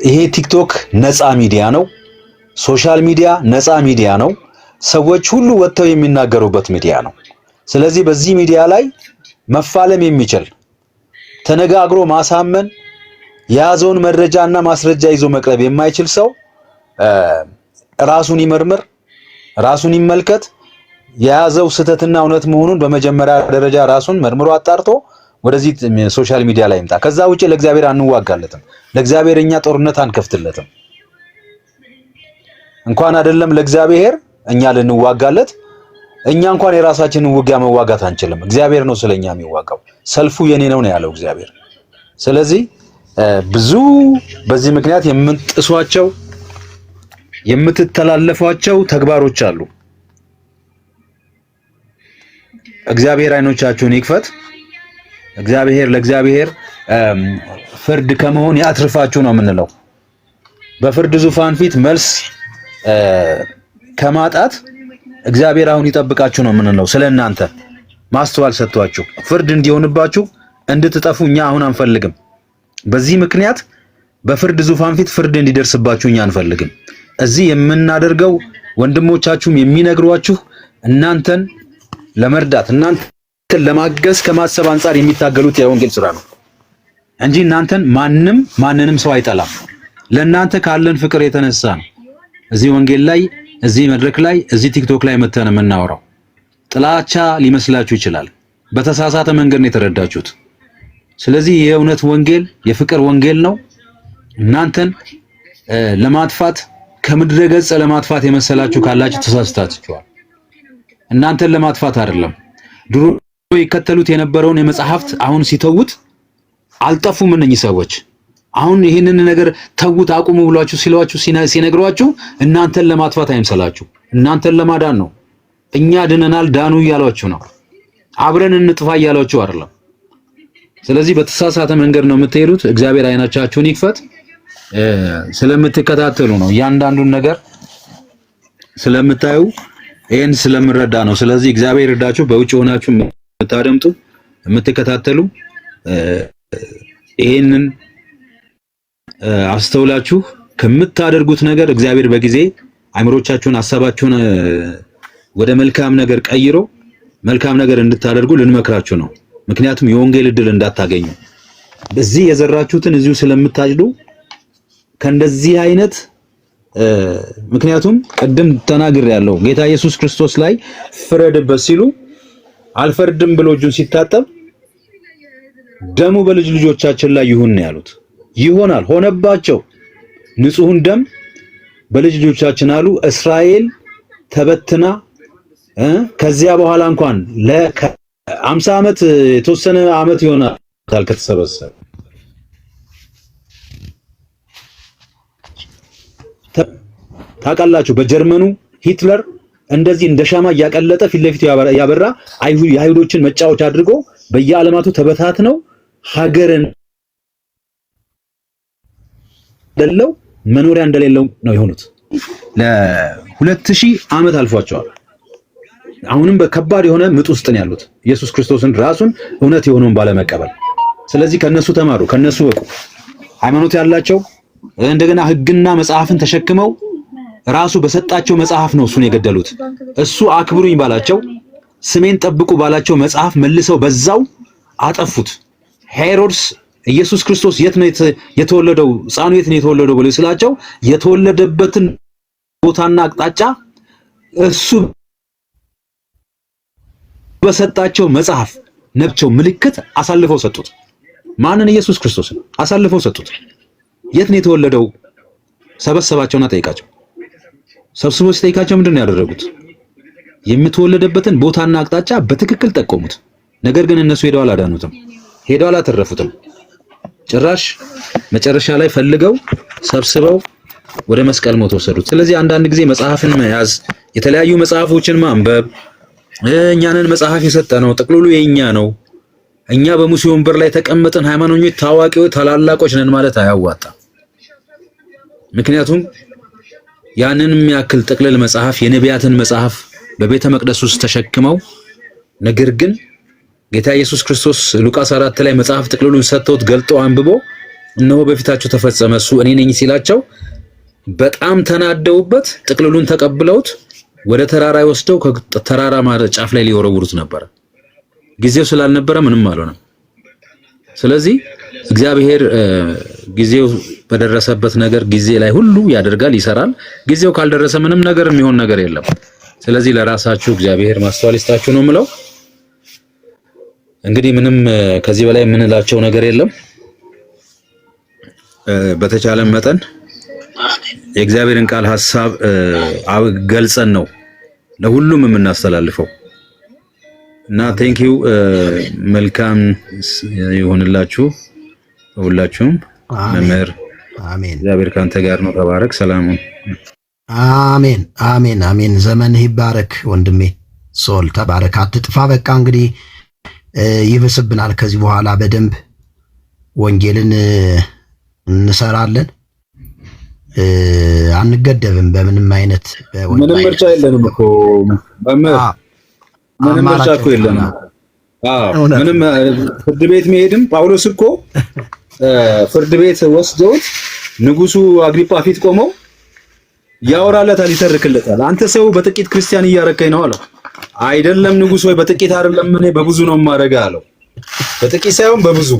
ይሄ ቲክቶክ ነፃ ሚዲያ ነው፣ ሶሻል ሚዲያ ነፃ ሚዲያ ነው፣ ሰዎች ሁሉ ወጥተው የሚናገሩበት ሚዲያ ነው። ስለዚህ በዚህ ሚዲያ ላይ መፋለም የሚችል ተነጋግሮ ማሳመን የያዘውን መረጃና ማስረጃ ይዞ መቅረብ የማይችል ሰው ራሱን ይመርምር፣ ራሱን ይመልከት። የያዘው ስህተትና እውነት መሆኑን በመጀመሪያ ደረጃ ራሱን መርምሮ አጣርቶ ወደዚህ ሶሻል ሚዲያ ላይ ይምጣ። ከዛ ውጪ ለእግዚአብሔር አንዋጋለትም፣ ለእግዚአብሔር እኛ ጦርነት አንከፍትለትም። እንኳን አይደለም ለእግዚአብሔር እኛ ልንዋጋለት፣ እኛ እንኳን የራሳችንን ውጊያ መዋጋት አንችልም። እግዚአብሔር ነው ስለኛ የሚዋጋው። ሰልፉ የኔ ነው ያለው እግዚአብሔር። ስለዚህ ብዙ በዚህ ምክንያት የምትጥሷቸው የምትተላለፏቸው ተግባሮች አሉ። እግዚአብሔር አይኖቻችሁን ይክፈት። እግዚአብሔር ለእግዚአብሔር ፍርድ ከመሆን ያትርፋችሁ ነው የምንለው። በፍርድ ዙፋን ፊት መልስ ከማጣት እግዚአብሔር አሁን ይጠብቃችሁ ነው የምንለው። ስለናንተ ማስተዋል ሰጥቷችሁ ፍርድ እንዲሆንባችሁ እንድትጠፉ እኛ አሁን አንፈልግም። በዚህ ምክንያት በፍርድ ዙፋን ፊት ፍርድ እንዲደርስባችሁ እኛ አንፈልግም። እዚህ የምናደርገው ወንድሞቻችሁም የሚነግሯችሁ እናንተን ለመርዳት እናንተን ለማገዝ ከማሰብ አንጻር የሚታገሉት የወንጌል ስራ ነው እንጂ እናንተን ማንንም ሰው አይጠላም። ለእናንተ ካለን ፍቅር የተነሳ ነው እዚህ ወንጌል ላይ እዚህ መድረክ ላይ እዚህ ቲክቶክ ላይ መተን የምናወራው። ጥላቻ ሊመስላችሁ ይችላል። በተሳሳተ መንገድ ነው የተረዳችሁት። ስለዚህ የእውነት ወንጌል የፍቅር ወንጌል ነው። እናንተን ለማጥፋት ከምድረ ገጽ ለማጥፋት የመሰላችሁ ካላችሁ ተሳስታችኋል። እናንተን ለማጥፋት አይደለም። ድሮ ይከተሉት የነበረውን የመጽሐፍት አሁን ሲተውት አልጠፉም እነኚህ ሰዎች። አሁን ይህንን ነገር ተውት አቁሙ ብሏችሁ ሲነግሯችሁ እናንተን ለማጥፋት አይምሰላችሁ፣ እናንተን ለማዳን ነው። እኛ ድነናል ዳኑ እያሏችሁ ነው። አብረን እንጥፋ እያሏችሁ አይደለም። ስለዚህ በተሳሳተ መንገድ ነው የምትሄዱት። እግዚአብሔር አይናቻችሁን ይክፈት። ስለምትከታተሉ ነው እያንዳንዱን ነገር ስለምታዩ ይሄን ስለምረዳ ነው። ስለዚህ እግዚአብሔር ይርዳችሁ። በውጭ ሆናችሁ የምታደምጡ የምትከታተሉ ይሄንን አስተውላችሁ ከምታደርጉት ነገር እግዚአብሔር በጊዜ አእምሮቻችሁን ሐሳባችሁን ወደ መልካም ነገር ቀይሮ መልካም ነገር እንድታደርጉ ልንመክራችሁ ነው። ምክንያቱም የወንጌል ዕድል እንዳታገኙ በዚህ የዘራችሁትን እዚሁ ስለምታጭዱ ከእንደዚህ አይነት ምክንያቱም ቅድም ተናግሬያለሁ ጌታ ኢየሱስ ክርስቶስ ላይ ፍረድበት ሲሉ አልፈርድም ብሎ እጁን ሲታጠብ ደሙ በልጅ ልጆቻችን ላይ ይሁን ነው ያሉት። ይሆናል ሆነባቸው። ንጹህን ደም በልጅ ልጆቻችን አሉ። እስራኤል ተበትና ከዚያ በኋላ እንኳን ለ50 ዓመት የተወሰነ ዓመት ይሆናል ከተሰበሰበ ታውቃላችሁ። በጀርመኑ ሂትለር እንደዚህ እንደ ሻማ እያቀለጠ ፊት ለፊቱ ያበራ የአይሁዶችን መጫወቻ አድርጎ በየዓለማቱ ተበታትነው ሀገርን እንደሌለው መኖሪያ እንደሌለው ነው የሆኑት። ለ2000 ዓመት አልፏቸዋል። አሁንም በከባድ የሆነ ምጥ ውስጥ ነው ያሉት ኢየሱስ ክርስቶስን ራሱን እውነት የሆነውን ባለመቀበል። ስለዚህ ከነሱ ተማሩ፣ ከነሱ ወቁ። ሃይማኖት ያላቸው እንደገና ሕግና መጽሐፍን ተሸክመው ራሱ በሰጣቸው መጽሐፍ ነው እሱን የገደሉት። እሱ አክብሩኝ ባላቸው ስሜን ጠብቁ ባላቸው መጽሐፍ መልሰው በዛው አጠፉት። ሄሮድስ ኢየሱስ ክርስቶስ የት ነው የተወለደው? ሕፃኑ የት ነው የተወለደው ብለው ስላቸው የተወለደበትን ቦታና አቅጣጫ እሱ በሰጣቸው መጽሐፍ ነብቸው ምልክት አሳልፈው ሰጡት። ማንን? ኢየሱስ ክርስቶስን አሳልፈው ሰጡት። የት ነው የተወለደው? ሰበሰባቸውና ጠይቃቸው። ሰብስቦ ሲጠይቃቸው ምንድን ነው ያደረጉት? የምትወለደበትን ቦታና አቅጣጫ በትክክል ጠቆሙት። ነገር ግን እነሱ ሄደው አላዳኑትም፣ ሄደው አላተረፉትም። ጭራሽ መጨረሻ ላይ ፈልገው ሰብስበው ወደ መስቀል ሞት ወሰዱት። ስለዚህ አንዳንድ ጊዜ መጽሐፍን መያዝ፣ የተለያዩ መጽሐፎችን ማንበብ፣ እኛንን መጽሐፍ የሰጠነው ጥቅልሉ የኛ ነው፣ እኛ በሙሴ ወንበር ላይ ተቀምጠን ሃይማኖተኞች፣ ታዋቂዎች፣ ታላላቆች ነን ማለት አያዋጣም። ምክንያቱም ያንን የሚያክል ጥቅልል መጽሐፍ የነቢያትን መጽሐፍ በቤተ መቅደስ ውስጥ ተሸክመው ነገር ግን ጌታ ኢየሱስ ክርስቶስ ሉቃስ 4 ላይ መጽሐፍ ጥቅልሉን ሰጥተውት ገልጦ አንብቦ እነሆ በፊታችሁ ተፈጸመ እሱ እኔ ነኝ ሲላቸው በጣም ተናደውበት ጥቅልሉን ተቀብለውት ወደ ተራራ ወስደው ከተራራ ጫፍ ላይ ሊወረውሩት ነበር። ጊዜው ስላልነበረ ምንም አልሆነም። ስለዚህ እግዚአብሔር ጊዜው በደረሰበት ነገር ጊዜ ላይ ሁሉ ያደርጋል፣ ይሰራል። ጊዜው ካልደረሰ ምንም ነገር የሚሆን ነገር የለም። ስለዚህ ለራሳችሁ እግዚአብሔር ማስተዋል ይስጣችሁ ነው የምለው። እንግዲህ ምንም ከዚህ በላይ የምንላቸው ነገር የለም። በተቻለ መጠን የእግዚአብሔርን ቃል ሐሳብ ገልጸን ነው ለሁሉም የምናስተላልፈው እና ቴንኪው። መልካም ይሁንላችሁ ሁላችሁም። መምህር አሜን። እግዚአብሔር ካንተ ጋር ነው። ተባረክ። ሰላሙን አሜን፣ አሜን፣ አሜን። ዘመንህ ይባረክ ወንድሜ ሶል፣ ተባረክ፣ አትጥፋ። በቃ እንግዲህ ይብስብናል ከዚህ በኋላ በደንብ ወንጌልን እንሰራለን። አንገደብም በምንም አይነት ምንም ምርጫ የለንም እኮ መምህር፣ ምንም ምርጫ እኮ የለንም። ምንም ፍርድ ቤት መሄድም ጳውሎስ እኮ ፍርድ ቤት ወስደውት ንጉሱ አግሪጳ ፊት ቆመው ያወራለታል፣ ይተርክለታል። አንተ ሰው በጥቂት ክርስቲያን እያረከኝ ነው አለው። አይደለም ንጉስ ወይ በጥቂት አይደለም እኔ በብዙ ነው የማረጋ አለው። በጥቂት ሳይሆን በብዙ።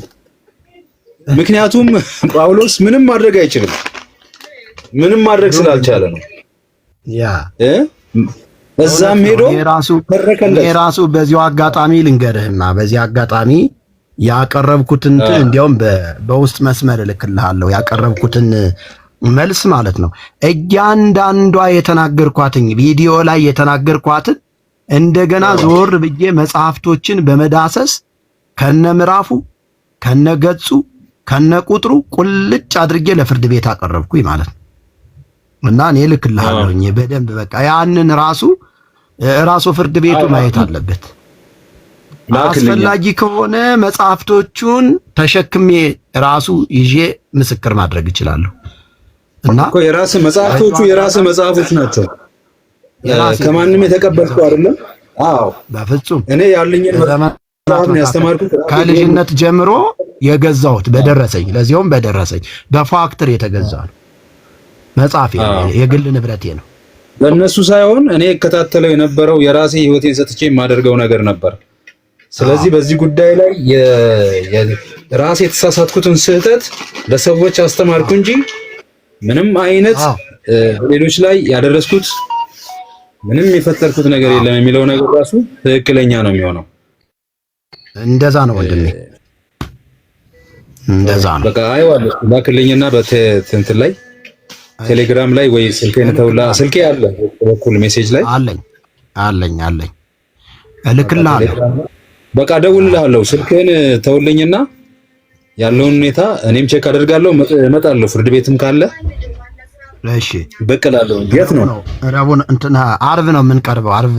ምክንያቱም ጳውሎስ ምንም ማድረግ አይችልም፣ ምንም ማድረግ ስላልቻለ ነው። ያ እዛም ሄዶ የራሱ በዚሁ አጋጣሚ ልንገርህማ፣ በዚህ አጋጣሚ ያቀረብኩትን እንዲያውም በውስጥ መስመር እልክልሃለሁ ያቀረብኩትን መልስ ማለት ነው። እያንዳንዷ የተናገርኳትን ቪዲዮ ላይ የተናገርኳትን እንደገና ዞር ብዬ መጽሐፍቶችን በመዳሰስ ከነምዕራፉ ከነገጹ ከነቁጥሩ ቁልጭ አድርጌ ለፍርድ ቤት አቀረብኩኝ ማለት ነው። እና እኔ እልክልሃለሁኝ በደንብ በቃ ያንን ራሱ ፍርድ ቤቱ ማየት አለበት። አስፈላጊ ከሆነ መጽሐፍቶቹን ተሸክሜ ራሱ ይዤ ምስክር ማድረግ እችላለሁ። እና እኮ የራስ መጽሐፍቶቹ የራስ መጽሐፎች ናቸው። ከማንም የተቀበልኩ አይደለም። አዎ በፍጹም እኔ ያለኝን መጽሐፍ ያስተማርኩት ከልጅነት ጀምሮ የገዛሁት በደረሰኝ፣ ለዚያውም በደረሰኝ በፋክተር የተገዛ ነው መጽሐፌ፣ የግል ንብረቴ ነው። ለነሱ ሳይሆን እኔ እከታተለው የነበረው የራሴ ህይወቴን ሰጥቼ የማደርገው ነገር ነበር። ስለዚህ በዚህ ጉዳይ ላይ ራሴ የተሳሳትኩትን ስህተት ለሰዎች አስተማርኩ እንጂ ምንም አይነት ሌሎች ላይ ያደረስኩት ምንም የፈጠርኩት ነገር የለም የሚለው ነገር ራሱ ትክክለኛ ነው የሚሆነው። እንደዛ ነው ወንድሜ፣ እንደዛ ነው። በቃ አይዋለሁ ላክልኝና በእንትን ላይ ቴሌግራም ላይ ወይ ስልኬን ተውላ፣ ስልኬ አለ በኩል ሜሴጅ ላይ አለኝ እልክልሃለሁ። በቃ ደውልልሃለሁ። ስልኬን ተውልኝና ያለውን ሁኔታ እኔም ቼክ አደርጋለሁ። እመጣለሁ ፍርድ ቤትም ካለ እሺ በቀላለሁ። የት ነው ረቡዕ እንትና ዓርብ ነው የምንቀርበው። ዓርብ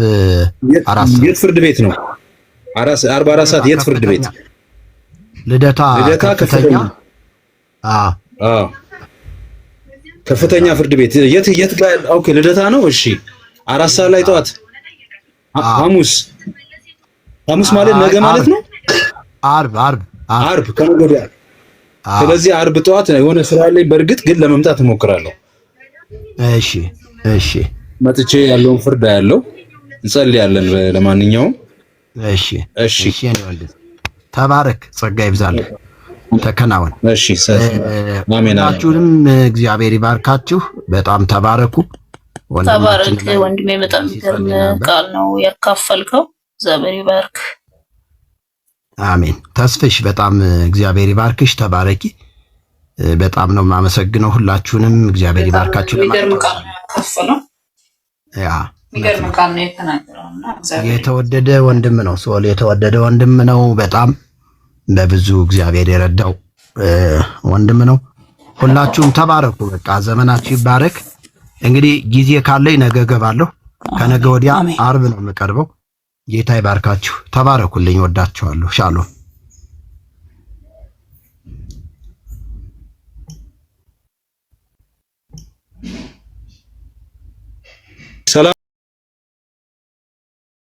4 ሰዓት የት ፍርድ ቤት ነው? 44 ሰዓት የት ፍርድ ቤት? ልደታ ከፍተኛ ከፍተኛ ፍርድ ቤት የት ጋር? ኦኬ ልደታ ነው። እሺ 4 ሰዓት ላይ ጠዋት ሐሙስ ማለት ነገ ማለት ነው። ዓርብ ዓርብ ከነገ ወዲያ። ስለዚህ ዓርብ ጠዋት የሆነ ስራ ላይ በእርግጥ ግን ለመምጣት እሞክራለሁ። እሺ እሺ፣ መጥቼ ያለውን ፍርድ ያለው እንጸልያለን። ለማንኛውም እሺ እሺ፣ ተባረክ፣ ጸጋ ይብዛልህ፣ ተከናወን። እሺ አሜን። ሁላችሁንም እግዚአብሔር ይባርካችሁ። በጣም ተባረኩ። ተባረክ ወንድሜ፣ በጣም የሚገርም ቃል ነው ያካፈልከው። እግዚአብሔር ይባርክ። አሜን። ተስፍሽ በጣም እግዚአብሔር ይባርክሽ፣ ተባረኪ። በጣም ነው የማመሰግነው ሁላችሁንም። እግዚአብሔር ይባርካችሁ። የሚገርም ቃል ነው ያካፈለው። ያ የሚገርም ቃል ነው የተናገረውና እግዚአብሔር የተወደደ ወንድም ነው። ሶል የተወደደ ወንድም ነው። በጣም በብዙ እግዚአብሔር የረዳው ወንድም ነው። ሁላችሁም ተባረኩ። በቃ ዘመናችሁ ይባረክ። እንግዲህ ጊዜ ካለኝ ነገ እገባለሁ። ከነገ ወዲያ ዓርብ ነው የምቀርበው። ጌታ ይባርካችሁ። ተባረኩልኝ። ወዳችኋለሁ። ሻሎም